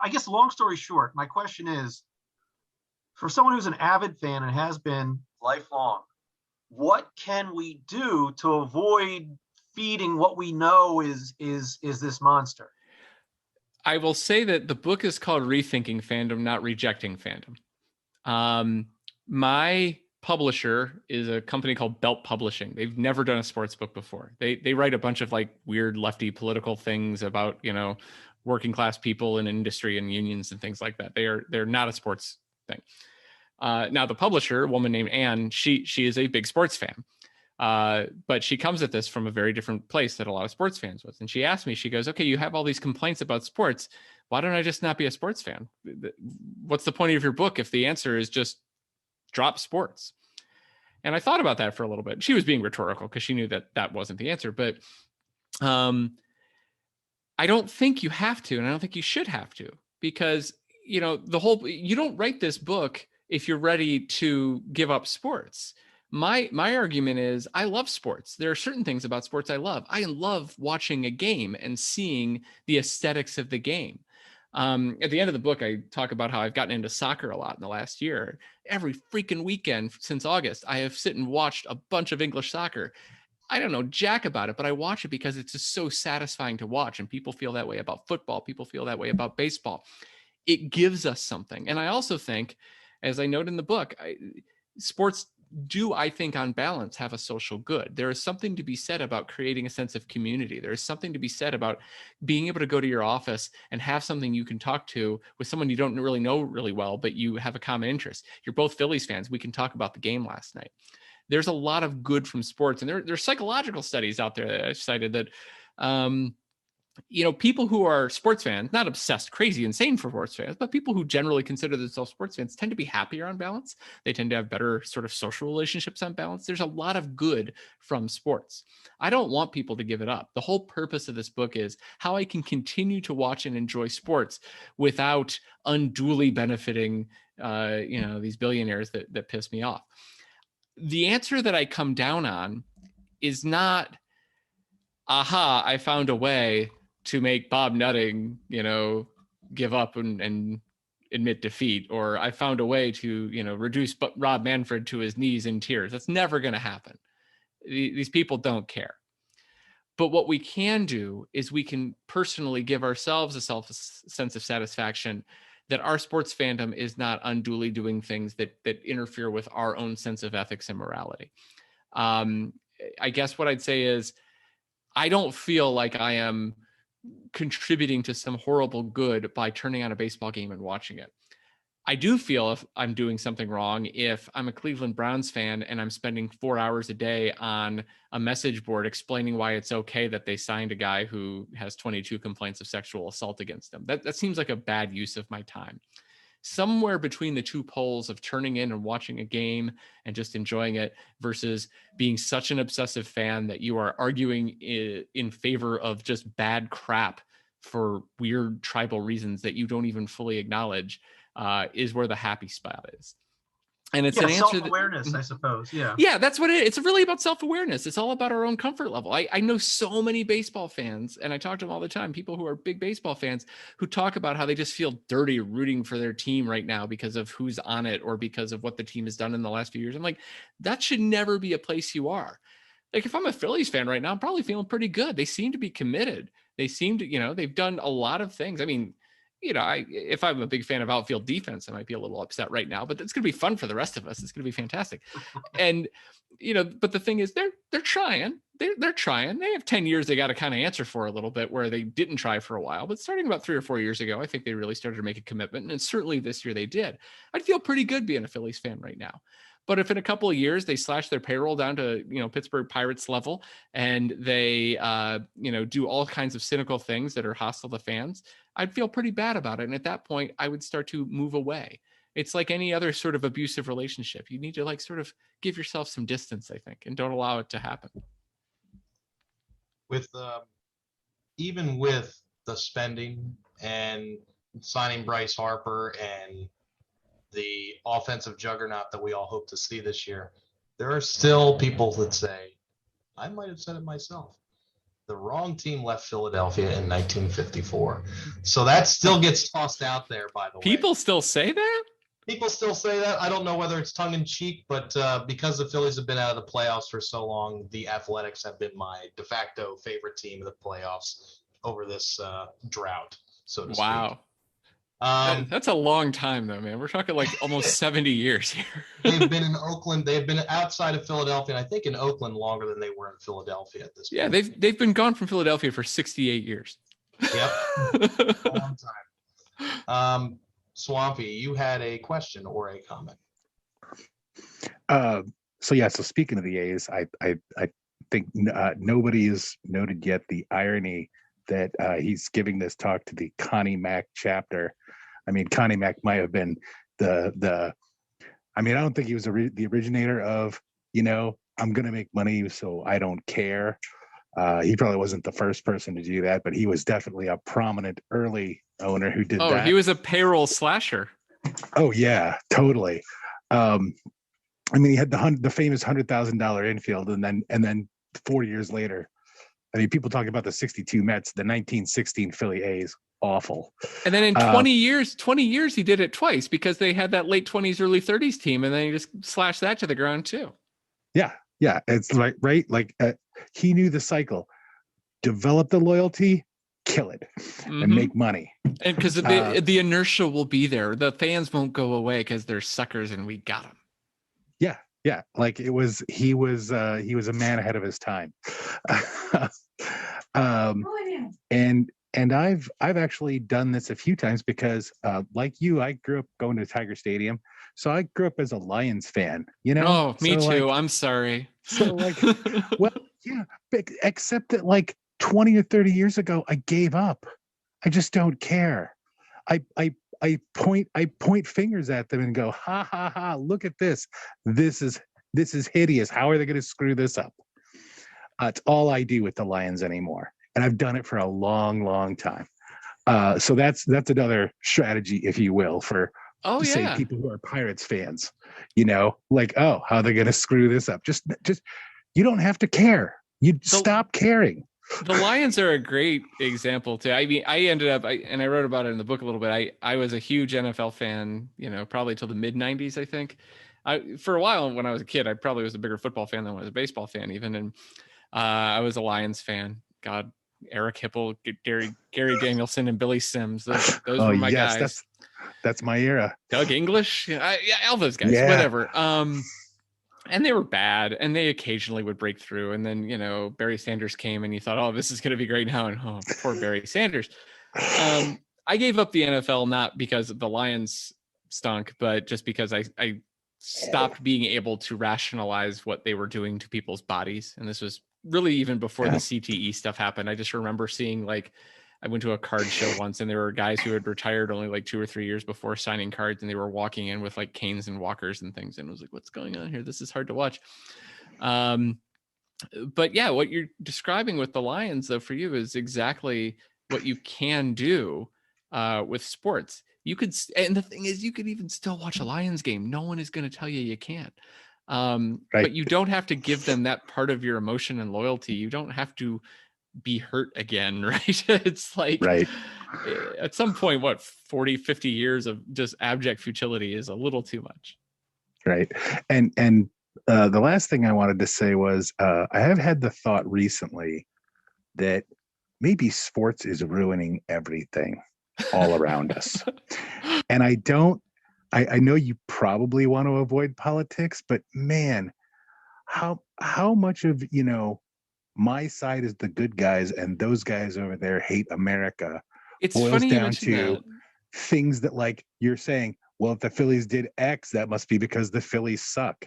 Speaker 4: I guess long story short, my question is, for someone who's an avid fan and has been lifelong, what can we do to avoid feeding what we know is this monster?
Speaker 2: I will say that the book is called Rethinking Fandom, not Rejecting Fandom. My publisher is a company called Belt Publishing. They've never done a sports book before. They write a bunch of like weird lefty political things about, working class people in industry and unions and things like that. They're not a sports thing. Now the publisher, a woman named Anne, she is a big sports fan. But she comes at this from a very different place that a lot of sports fans was. And she asked me, she goes, okay, you have all these complaints about sports. Why don't I just not be a sports fan? What's the point of your book if the answer is just drop sports? And I thought about that for a little bit. She was being rhetorical because she knew that wasn't the answer. But I don't think you have to, and I don't think you should have to, because, you don't write this book if you're ready to give up sports. My argument is I love sports. There are certain things about sports I love. I love watching a game and seeing the aesthetics of the game. At the end of the book, I talk about how I've gotten into soccer a lot in the last year. Every freaking weekend since August, I have sit and watched a bunch of English soccer. I don't know jack about it, but I watch it because it's just so satisfying to watch. And people feel that way about football. People feel that way about baseball. It gives us something. And I also think, as I note in the book, sports do, I think, on balance, have a social good. There is something to be said about creating a sense of community. There is something to be said about being able to go to your office and have something you can talk to with someone you don't really know really well, but you have a common interest. You're both Phillies fans. We can talk about the game last night. There's a lot of good from sports, and there's psychological studies out there that I've cited that, people who are sports fans, not obsessed, crazy, insane for sports fans, but people who generally consider themselves sports fans tend to be happier on balance. They tend to have better sort of social relationships on balance. There's a lot of good from sports. I don't want people to give it up. The whole purpose of this book is how I can continue to watch and enjoy sports without unduly benefiting, these billionaires that piss me off. The answer that I come down on is not, aha, I found a way to make Bob Nutting, give up and admit defeat, or I found a way to, reduce Rob Manfred to his knees in tears. That's never going to happen. These people don't care. But what we can do is we can personally give ourselves a sense of satisfaction that our sports fandom is not unduly doing things that interfere with our own sense of ethics and morality. I guess what I'd say is, I don't feel like I am contributing to some horrible good by turning on a baseball game and watching it. I do feel if I'm doing something wrong, if I'm a Cleveland Browns fan and I'm spending 4 hours a day on a message board explaining why it's okay that they signed a guy who has 22 complaints of sexual assault against him. That seems like a bad use of my time. Somewhere between the two poles of turning in and watching a game and just enjoying it versus being such an obsessive fan that you are arguing in favor of just bad crap for weird tribal reasons that you don't even fully acknowledge, is where the happy spot is. And it's an answer
Speaker 4: self-awareness, I suppose.
Speaker 2: Yeah, that's what it is. It's really about self-awareness. It's all about our own comfort level. I know so many baseball fans, and I talk to them all the time, people who are big baseball fans who talk about how they just feel dirty rooting for their team right now because of who's on it or because of what the team has done in the last few years. I'm like, that should never be a place you are. Like, if I'm a Phillies fan right now, I'm probably feeling pretty good. They seem to be committed. They seem to, they've done a lot of things. I mean, if I'm a big fan of outfield defense, I might be a little upset right now, but it's going to be fun for the rest of us. It's going to be fantastic. And, but the thing is, they're trying. They're trying. They have 10 years they got to kind of answer for a little bit where they didn't try for a while. But starting about 3 or 4 years ago, I think they really started to make a commitment. And certainly this year they did. I'd feel pretty good being a Phillies fan right now. But if in a couple of years they slash their payroll down to, Pittsburgh Pirates level and they, do all kinds of cynical things that are hostile to fans, I'd feel pretty bad about it. And at that point, I would start to move away. It's like any other sort of abusive relationship. You need to sort of give yourself some distance, I think, and don't allow it to happen.
Speaker 1: With even with the spending and signing Bryce Harper and the offensive juggernaut that we all hope to see this year, there are still people that say, I might have said it myself, the wrong team left Philadelphia in 1954. So that still gets tossed out there, by the way.
Speaker 2: People still say that?
Speaker 1: People still say that. I don't know whether it's tongue-in-cheek, but because the Phillies have been out of the playoffs for so long, the Athletics have been my de facto favorite team of the playoffs over this drought, so to speak.
Speaker 2: Wow. That's a long time, though, man. We're talking like almost 70 years here.
Speaker 1: They've been in Oakland. They've been outside of Philadelphia, and I think in Oakland longer than they were in Philadelphia at this point.
Speaker 2: Yeah, they've been gone from Philadelphia for 68 years.
Speaker 1: Yep. A long time. Swampy, you had a question or a comment.
Speaker 5: So speaking of the A's, I think nobody has noted yet the irony that he's giving this talk to the Connie Mack chapter. I mean, Connie Mack might have been I don't think he was the originator of, I'm going to make money, so I don't care. He probably wasn't the first person to do that, but he was definitely a prominent early owner who did that.
Speaker 2: Oh, he was a payroll slasher.
Speaker 5: Oh, yeah, totally. He had the famous $100,000 infield, and then 4 years later, people talking about the 62 Mets, the 1916 Philly A's, awful.
Speaker 2: And then in 20 years, he did it twice because they had that late 20s, early 30s team, and then he just slashed that to the ground too.
Speaker 5: Yeah, it's he knew the cycle. Develop the loyalty, kill it, and make money.
Speaker 2: And because the inertia will be there. The fans won't go away because they're suckers and we got them.
Speaker 5: Yeah, like he was a man ahead of his time. And I've actually done this a few times because like you, I grew up going to Tiger Stadium. So I grew up as a Lions fan,
Speaker 2: Oh, me
Speaker 5: So,
Speaker 2: too.
Speaker 5: like,
Speaker 2: I'm sorry.
Speaker 5: so like, well, yeah, except that like 20 or 30 years ago, I gave up. I just don't care. I point fingers at them and go, ha ha ha, look at this. This is hideous. How are they going to screw this up? It's all I do with the Lions anymore. And I've done it for a long, long time. So that's another strategy, if you will, for say people who are Pirates fans, like, oh, how are they going to screw this up? Just you don't have to care. You stop caring.
Speaker 2: The Lions are a great example too. I mean, I ended up, and I wrote about it in the book a little bit. I was a huge NFL fan, probably till the mid '90s, I think. For a while when I was a kid, I probably was a bigger football fan than I was a baseball fan even. And I was a Lions fan. God, Eric Hipple, Gary Danielson, and Billy Sims. Those were my guys.
Speaker 5: That's my era.
Speaker 2: Doug English. All those guys, whatever. And they were bad, and they occasionally would break through. And then, Barry Sanders came, and you thought, oh, this is going to be great now. And poor Barry Sanders. I gave up the NFL not because the Lions stunk, but just because I stopped being able to rationalize what they were doing to people's bodies. And this was really even before the CTE stuff happened. I just remember seeing, I went to a card show once, and there were guys who had retired only 2 or 3 years before signing cards, and they were walking in with canes and walkers and things. And I was like, what's going on here? This is hard to watch. But yeah, what you're describing with the Lions, though, for you is exactly what you can do with sports. You could, and the thing is, you could even still watch a Lions game. No one is going to tell you can't. Right. But you don't have to give them that part of your emotion and loyalty. You don't have to be hurt again, right? It's right. At some point, 40, 50 years of just abject futility is a little too much.
Speaker 5: Right. And the last thing I wanted to say was I have had the thought recently that maybe sports is ruining everything all around us. And I know you probably want to avoid politics, but man, how much of, my side is the good guys and those guys over there hate America.
Speaker 2: It's
Speaker 5: boils
Speaker 2: funny
Speaker 5: down to things that, you're saying, well, if the Phillies did X, that must be because the Phillies suck.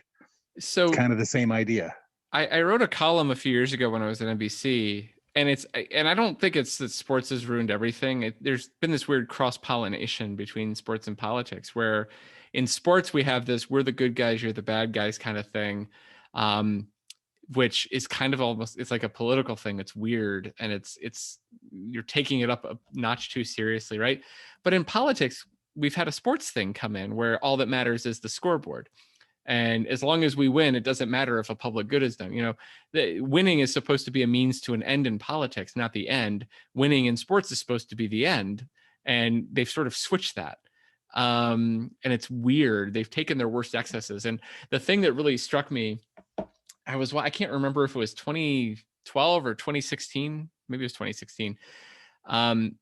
Speaker 2: So
Speaker 5: it's kind of the same idea.
Speaker 2: I wrote a column a few years ago when I was at NBC, and I don't think it's that sports has ruined everything. There's been this weird cross-pollination between sports and politics, where in sports we have this "we're the good guys, you're the bad guys" kind of thing. Which is kind of almost, it's like a political thing. It's weird. And it's you're taking it up a notch too seriously. Right. But in politics, we've had a sports thing come in where all that matters is the scoreboard. And as long as we win, it doesn't matter if a public good is done. The winning is supposed to be a means to an end in politics, not the end. Winning in sports is supposed to be the end. And they've sort of switched that. And it's weird. They've taken their worst excesses. And the thing that really struck me, I can't remember if it was 2012 or 2016. Maybe it was 2016. I'm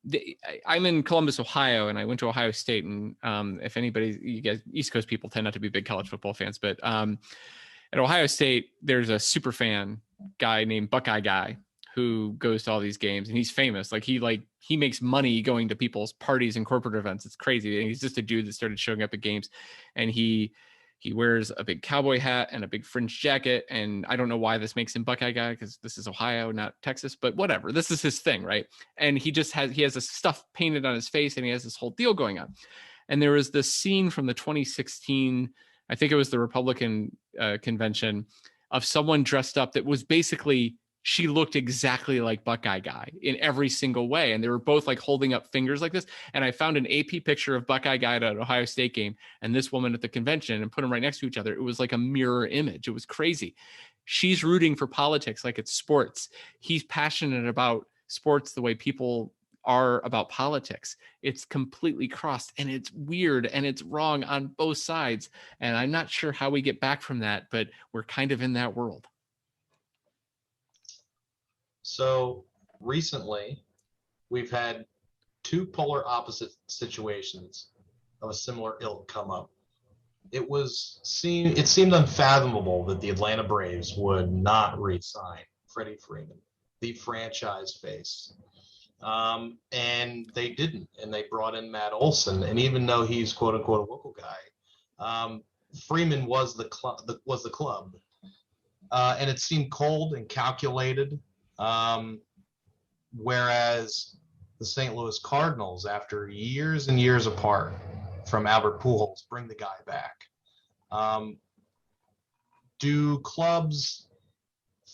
Speaker 2: in Columbus, Ohio, and I went to Ohio State. And if anybody, you guys, East Coast people tend not to be big college football fans, but at Ohio State, there's a super fan guy named Buckeye Guy who goes to all these games, and he's famous. He makes money going to people's parties and corporate events. It's crazy. And he's just a dude that started showing up at games, and he wears a big cowboy hat and a big fringe jacket. And I don't know why this makes him Buckeye Guy, because this is Ohio, not Texas, but whatever. This is his thing, right? And he has this stuff painted on his face, and he has this whole deal going on. And there was this scene from the 2016, I think it was the Republican convention, of someone dressed up that was basically, she looked exactly like Buckeye Guy in every single way. And they were both holding up fingers like this. And I found an AP picture of Buckeye Guy at an Ohio State game and this woman at the convention, and put them right next to each other. It was like a mirror image. It was crazy. She's rooting for politics like it's sports. He's passionate about sports the way people are about politics. It's completely crossed, and it's weird, and it's wrong on both sides. And I'm not sure how we get back from that, but we're kind of in that world.
Speaker 1: So recently, we've had two polar opposite situations of a similar ilk come up. it seemed unfathomable that the Atlanta Braves would not re-sign Freddie Freeman, the franchise face. And they didn't, and they brought in Matt Olson. And even though he's quote unquote a local guy, Freeman was the club. And it seemed cold and calculated. Whereas the St. Louis Cardinals, after years and years apart from Albert Pujols, bring the guy back. Do clubs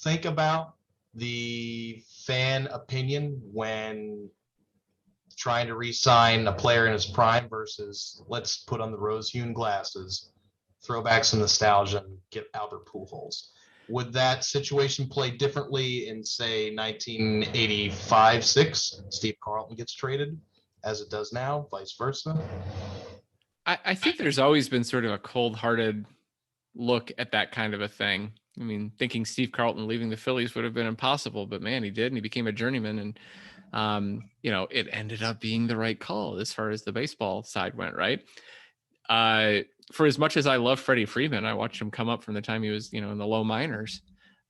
Speaker 1: think about the fan opinion when trying to re-sign a player in his prime versus let's put on the rose-hewn glasses, throw back some nostalgia, and get Albert Pujols? Would that situation play differently in, say, 1985-6, Steve Carlton gets traded, as it does now, vice versa?
Speaker 2: I think there's always been sort of a cold-hearted look at that kind of a thing. I mean, thinking Steve Carlton leaving the Phillies would have been impossible, but man, he did, and he became a journeyman, and it ended up being the right call as far as the baseball side went, right? For as much as I love Freddie Freeman, I watched him come up from the time he was, in the low minors.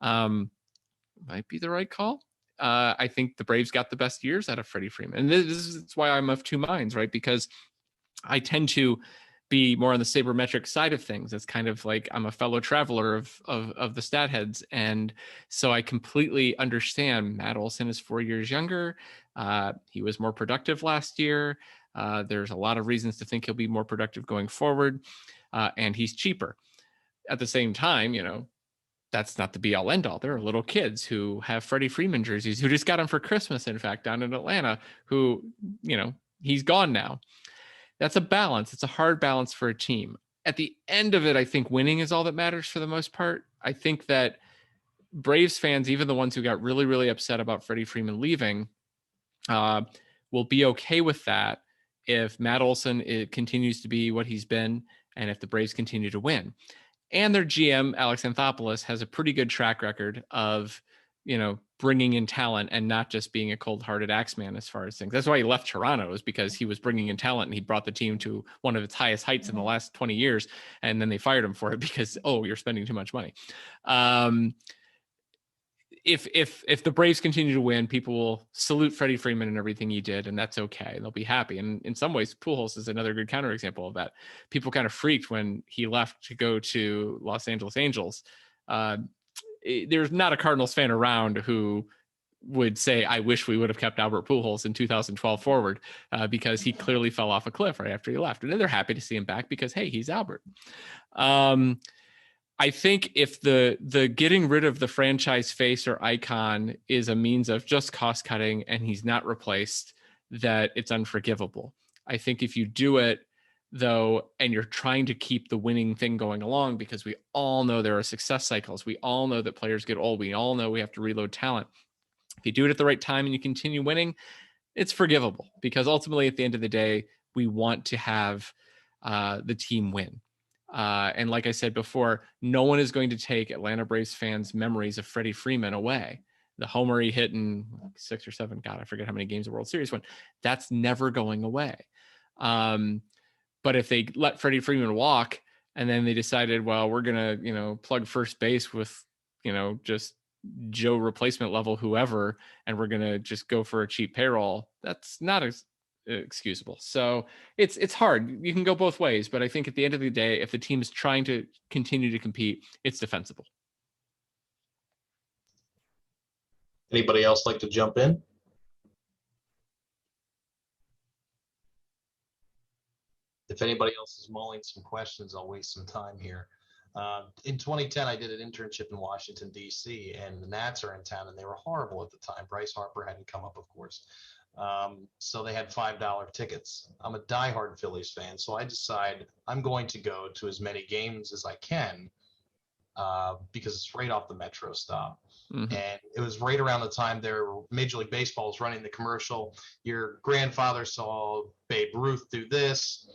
Speaker 2: Might be the right call. I think the Braves got the best years out of Freddie Freeman. And this is why I'm of two minds, right? Because I tend to be more on the sabermetric side of things. It's kind of like I'm a fellow traveler of the stat heads. And so I completely understand Matt Olson is 4 years younger. He was more productive last year. There's a lot of reasons to think he'll be more productive going forward. And he's cheaper. At the same time, that's not the be all end all. There are little kids who have Freddie Freeman jerseys who just got him for Christmas, in fact, down in Atlanta, who, he's gone now. That's a balance. It's a hard balance for a team. At the end of it, I think winning is all that matters for the most part. I think that Braves fans, even the ones who got really, really upset about Freddie Freeman leaving, will be okay with that if Matt Olson continues to be what he's been and if the Braves continue to win. And their GM, Alex Anthopoulos, has a pretty good track record of, bringing in talent and not just being a cold-hearted axeman as far as things. That's why he left Toronto, is because he was bringing in talent and he brought the team to one of its highest heights in the last 20 years. And then they fired him for it because, you're spending too much money. If the Braves continue to win, people will salute Freddie Freeman and everything he did, and that's okay. They'll be happy. And in some ways, Pujols is another good counterexample of that. People kind of freaked when he left to go to Los Angeles Angels. There's not a Cardinals fan around who would say, I wish we would have kept Albert Pujols in 2012 forward, because he clearly fell off a cliff right after he left. And they're happy to see him back because, hey, he's Albert. I think if the getting rid of the franchise face or icon is a means of just cost cutting and he's not replaced, that it's unforgivable. I think if you do it, though, and you're trying to keep the winning thing going along, because we all know there are success cycles. We all know that players get old. We all know we have to reload talent. If you do it at the right time and you continue winning, it's forgivable, because ultimately at the end of the day, we want to have the team win. And like I said before, no one is going to take Atlanta Braves fans' memories of Freddie Freeman away. The homer he hit in 6 or 7, God, I forget how many games the World Series won. That's never going away. But if they let Freddie Freeman walk and then they decided, well, we're going to, plug first base with, just Joe replacement level, whoever, and we're going to just go for a cheap payroll, that's not excusable. So it's hard. You can go both ways, but I think at the end of the day, if the team is trying to continue to compete, it's defensible.
Speaker 1: Anybody else like to jump in? If anybody else is mulling some questions, I'll waste some time here. In 2010, I did an internship in Washington, D.C., and the Nats are in town, and they were horrible at the time. Bryce Harper hadn't come up, of course. So they had $5 tickets. I'm a diehard Phillies fan, so I decide I'm going to go to as many games as I can, because it's right off the metro stop. Mm-hmm. And it was right around the time Major League Baseball was running the commercial. Your grandfather saw Babe Ruth do this.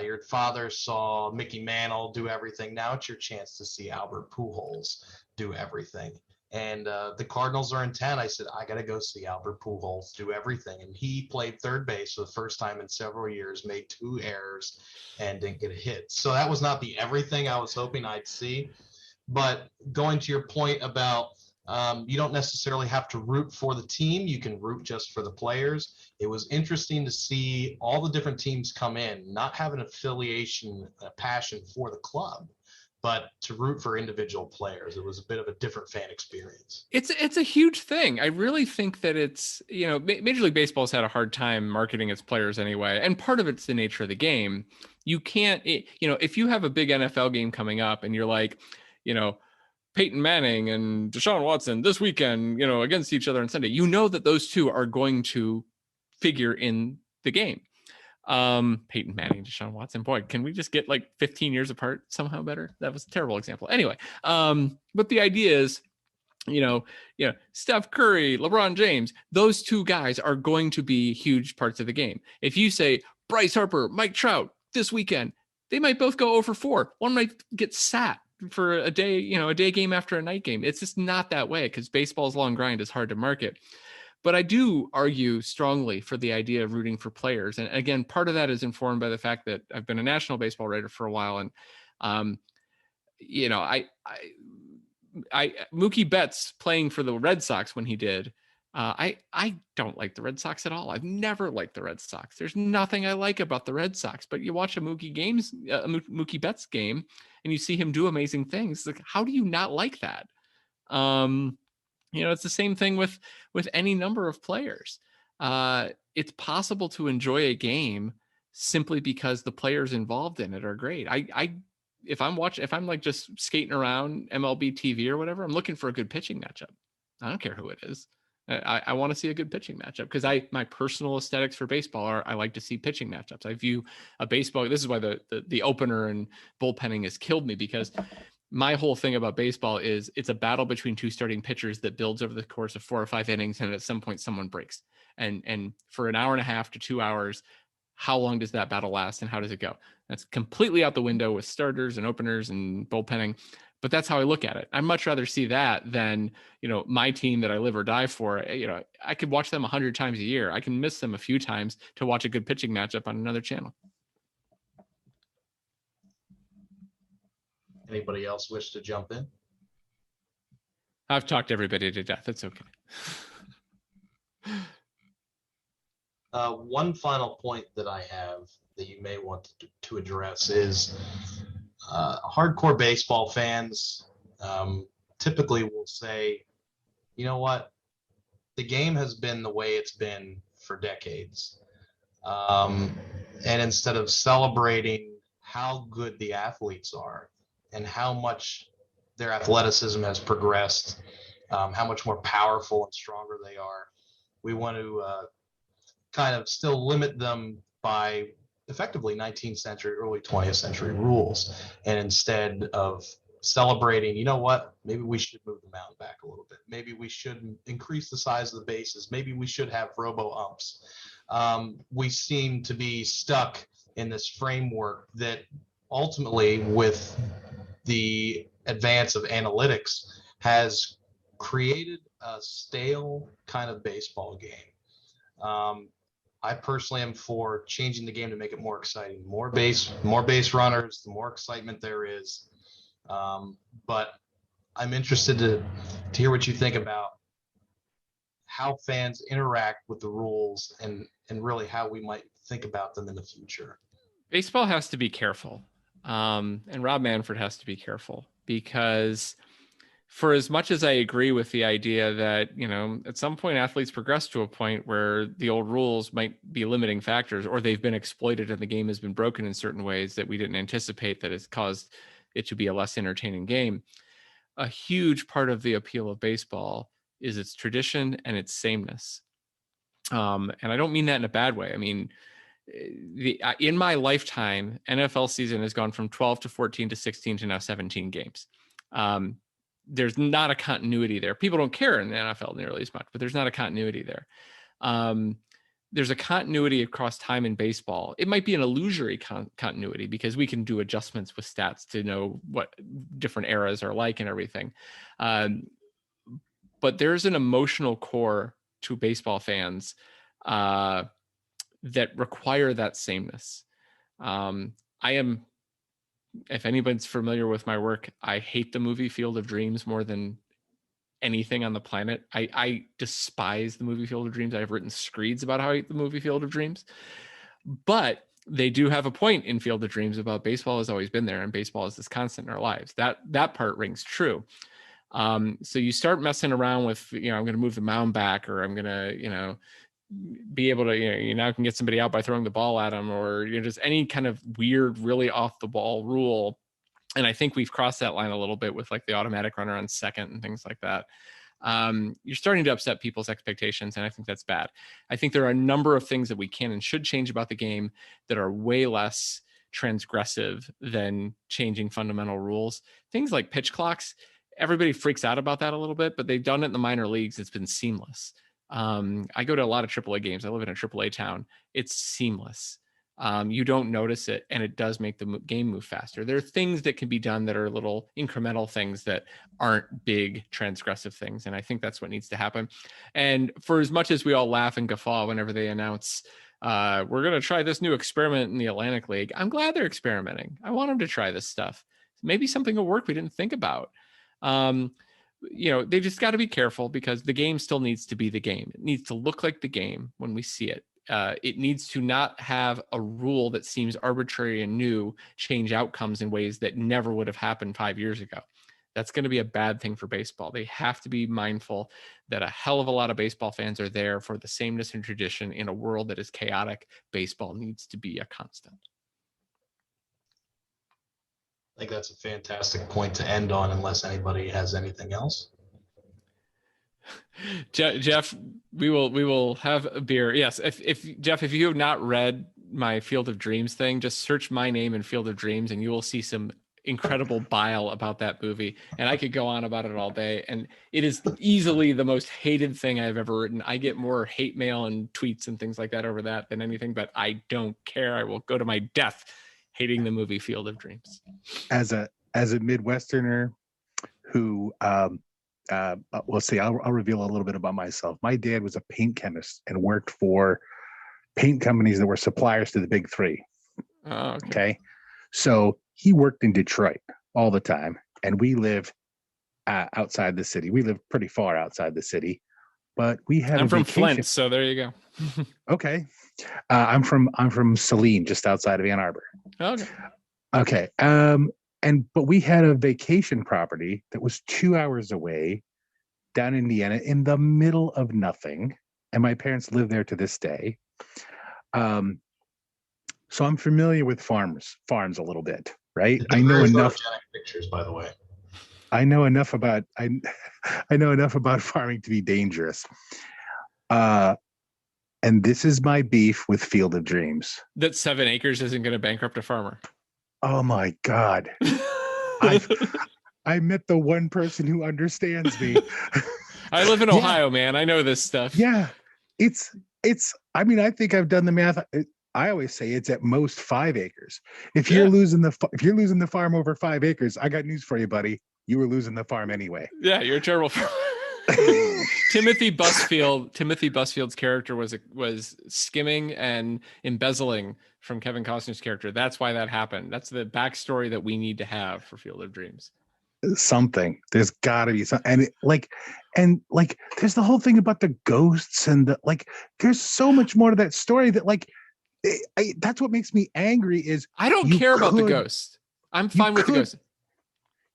Speaker 1: Your father saw Mickey Mantle do everything. Now it's your chance to see Albert Pujols do everything. and the Cardinals are in 10. I said, I got to go see Albert Pujols do everything. And he played third base for the first time in several years, made 2 errors, and didn't get a hit. So that was not the everything I was hoping I'd see. But going to your point about you don't necessarily have to root for the team. You can root just for the players. It was interesting to see all the different teams come in, not have an affiliation, a passion for the club, but to root for individual players. It was a bit of a different fan experience.
Speaker 2: It's a huge thing. I really think that it's, Major League Baseball's had a hard time marketing its players anyway. And part of it's the nature of the game. You can't, if you have a big NFL game coming up and you're like, Peyton Manning and Deshaun Watson this weekend, against each other on Sunday, that those two are going to figure in the game. Peyton Manning, Deshaun Watson, boy, can we just get like 15 years apart somehow better? That was a terrible example. Anyway, but the idea is, Steph Curry, LeBron James, those two guys are going to be huge parts of the game. If you say Bryce Harper, Mike Trout this weekend, they might both go 0-for-4. One might get sat for a day, a day game after a night game. It's just not that way because baseball's long grind is hard to market. But I do argue strongly for the idea of rooting for players. And again, part of that is informed by the fact that I've been a national baseball writer for a while. And, Mookie Betts playing for the Red Sox when he did, I don't like the Red Sox at all. I've never liked the Red Sox. There's nothing I like about the Red Sox, but you watch a Mookie Betts game and you see him do amazing things. Like, how do you not like that? It's the same thing with any number of players. It's possible to enjoy a game simply because the players involved in it are great. If I'm like just skating around MLB TV or whatever, I'm looking for a good pitching matchup. I don't care who it is. I want to see a good pitching matchup because my personal aesthetics for baseball are I like to see pitching matchups. I view a baseball. This is why the opener and bullpenning has killed me, because my whole thing about baseball is it's a battle between two starting pitchers that builds over the course of 4 or 5 innings, and at some point someone breaks. And for an hour and a half to 2 hours, how long does that battle last and how does it go? That's completely out the window with starters and openers and bullpenning. But that's how I look at it. I'd much rather see that than, my team that I live or die for. I could watch them 100 times a year. I can miss them a few times to watch a good pitching matchup on another channel.
Speaker 1: Anybody else wish to jump in?
Speaker 2: I've talked everybody to death. It's okay.
Speaker 1: One final point that I have that you may want to address is hardcore baseball fans typically will say, you know what, the game has been the way it's been for decades. And instead of celebrating how good the athletes are and how much their athleticism has progressed, how much more powerful and stronger they are, we want to kind of still limit them by effectively 19th century, early 20th century rules. And instead of celebrating, you know what, maybe we should move the mound back a little bit. Maybe we should increase the size of the bases. Maybe we should have robo-umps. We seem to be stuck in this framework that ultimately, with the advance of analytics, has created a stale kind of baseball game. I personally am for changing the game to make it more exciting. More base runners, the more excitement there is. But I'm interested to hear what you think about how fans interact with the rules and really how we might think about them in the future.
Speaker 2: Baseball has to be careful. And Rob Manfred has to be careful, because for as much as I agree with the idea that, at some point athletes progress to a point where the old rules might be limiting factors, or they've been exploited and the game has been broken in certain ways that we didn't anticipate, that has caused it to be a less entertaining game. A huge part of the appeal of baseball is its tradition and its sameness. And I don't mean that in a bad way. I mean, in my lifetime, NFL season has gone from 12 to 14 to 16 to now 17 games. There's not a continuity there. People don't care in the NFL nearly as much, but there's not a continuity there. There's a continuity across time in baseball. It might be an illusory continuity because we can do adjustments with stats to know what different eras are like and everything. but there's an emotional core to baseball fans that require that sameness. If anybody's familiar with my work, I hate the movie Field of Dreams more than anything on the planet. I despise the movie Field of Dreams. I've written screeds about how I hate the movie Field of Dreams, but they do have a point in Field of Dreams about baseball has always been there and baseball is this constant in our lives. That part rings true. So you start messing around with, I'm going to move the mound back, or I'm going to, be able to, you now can get somebody out by throwing the ball at them, or just any kind of weird, really off the ball rule. And I think we've crossed that line a little bit with like the automatic runner on second and things like that. You're starting to upset people's expectations, and I think that's bad. I think there are a number of things that we can and should change about the game that are way less transgressive than changing fundamental rules. Things like pitch clocks, everybody freaks out about that a little bit, but they've done it in the minor leagues. It's been seamless. I go to a lot of AAA games. I live in a AAA town. It's seamless. You don't notice it, and it does make the game move faster. There are things that can be done that are little incremental things that aren't big transgressive things, and I think that's what needs to happen. And for as much as we all laugh and guffaw whenever they announce, we're going to try this new experiment in the Atlantic League, I'm glad they're experimenting. I want them to try this stuff. Maybe something will work we didn't think about. They've just got to be careful, because the game still needs to be the game. It needs to look like the game when we see it. It needs to not have a rule that seems arbitrary and new change outcomes in ways that never would have happened 5 years ago. That's going to be a bad thing for baseball. They have to be mindful that a hell of a lot of baseball fans are there for the sameness and tradition in a world that is chaotic. Baseball needs to be a constant.
Speaker 1: I think that's a fantastic point to end on, unless anybody has anything else.
Speaker 2: Jeff, we will have a beer. Yes. If Jeff, if you have not read my Field of Dreams thing, just search my name in Field of Dreams and you will see some incredible bile about that movie. And I could go on about it all day. And it is easily the most hated thing I've ever written. I get more hate mail and tweets and things like that over that than anything, but I don't care. I will go to my death hating the movie Field of Dreams.
Speaker 5: As a Midwesterner who, we'll see, I'll reveal a little bit about myself. My dad was a paint chemist and worked for paint companies that were suppliers to the big three.
Speaker 2: Oh,
Speaker 5: okay. So he worked in Detroit all the time, and we live outside the city. We live pretty far outside the city, but we had.
Speaker 2: I'm from Flint, so there you go.
Speaker 5: Okay. I'm from Saline, just outside of Ann Arbor.
Speaker 2: Okay.
Speaker 5: Okay. But we had a vacation property that was 2 hours away down in Indiana in the middle of nothing. And my parents live there to this day. So I'm familiar with farms a little bit, right? I know enough
Speaker 1: pictures, by the way.
Speaker 5: I know enough about I know enough about farming to be dangerous. And this is my beef with Field of Dreams.
Speaker 2: That 7 acres isn't going to bankrupt a farmer.
Speaker 5: Oh my God. I met the one person who understands me.
Speaker 2: I live in Ohio, man. I know this stuff.
Speaker 5: Yeah. It's, I mean, I think I've done the math. I always say it's at most 5 acres. If you're losing the farm over 5 acres, I got news for you, buddy. You were losing the farm anyway.
Speaker 2: Yeah, you're a terrible farmer. Timothy Busfield's character was skimming and embezzling from Kevin Costner's character. That's why that happened. That's the backstory that we need to have for Field of Dreams.
Speaker 5: Something. There's got to be something. And there's the whole thing about the ghosts and there's so much more to that story that that's what makes me angry. Is
Speaker 2: I don't care about the ghost. I'm fine with the ghost.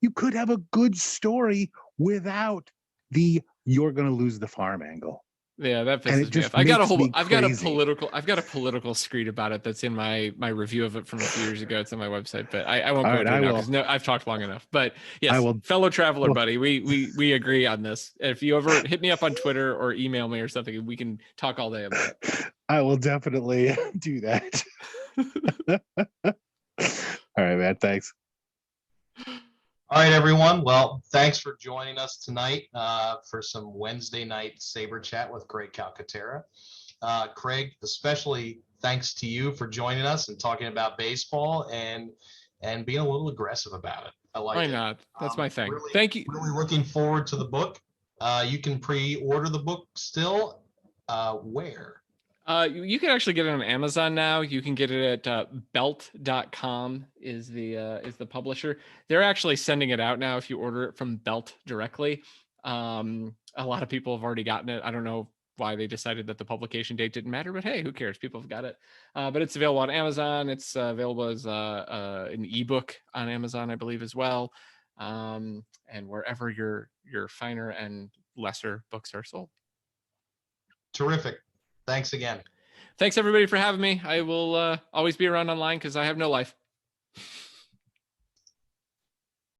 Speaker 5: You could have a good story without the "you're going to lose the farm" angle.
Speaker 2: Yeah, that pisses me off. I've got a political screed about it that's in my review of it from a few years ago. It's on my website, but I won't go into it now because I've talked long enough. But yes, fellow traveler buddy, we agree on this. If you ever hit me up on Twitter or email me or something, we can talk all day about it.
Speaker 5: I will definitely do that. All right, man. Thanks.
Speaker 1: All right, everyone. Well, thanks for joining us tonight for some Wednesday night Saber chat with Craig Calcaterra. Craig, especially thanks to you for joining us and talking about baseball and being a little aggressive about it. I like it.
Speaker 2: Why not? That's my thing.
Speaker 1: Really,
Speaker 2: Thank you.
Speaker 1: Really looking forward to the book. You can pre-order the book still. Where?
Speaker 2: You can actually get it on Amazon now. You can get it at belt.com is the publisher. They're actually sending it out now if you order it from Belt directly. A lot of people have already gotten it. I don't know why they decided that the publication date didn't matter, but hey, who cares? People have got it. But it's available on Amazon. It's available as an ebook on Amazon, I believe, as well. And wherever your finer and lesser books are sold.
Speaker 1: Terrific. Thanks again.
Speaker 2: Thanks everybody for having me. I will always be around online because I have no life.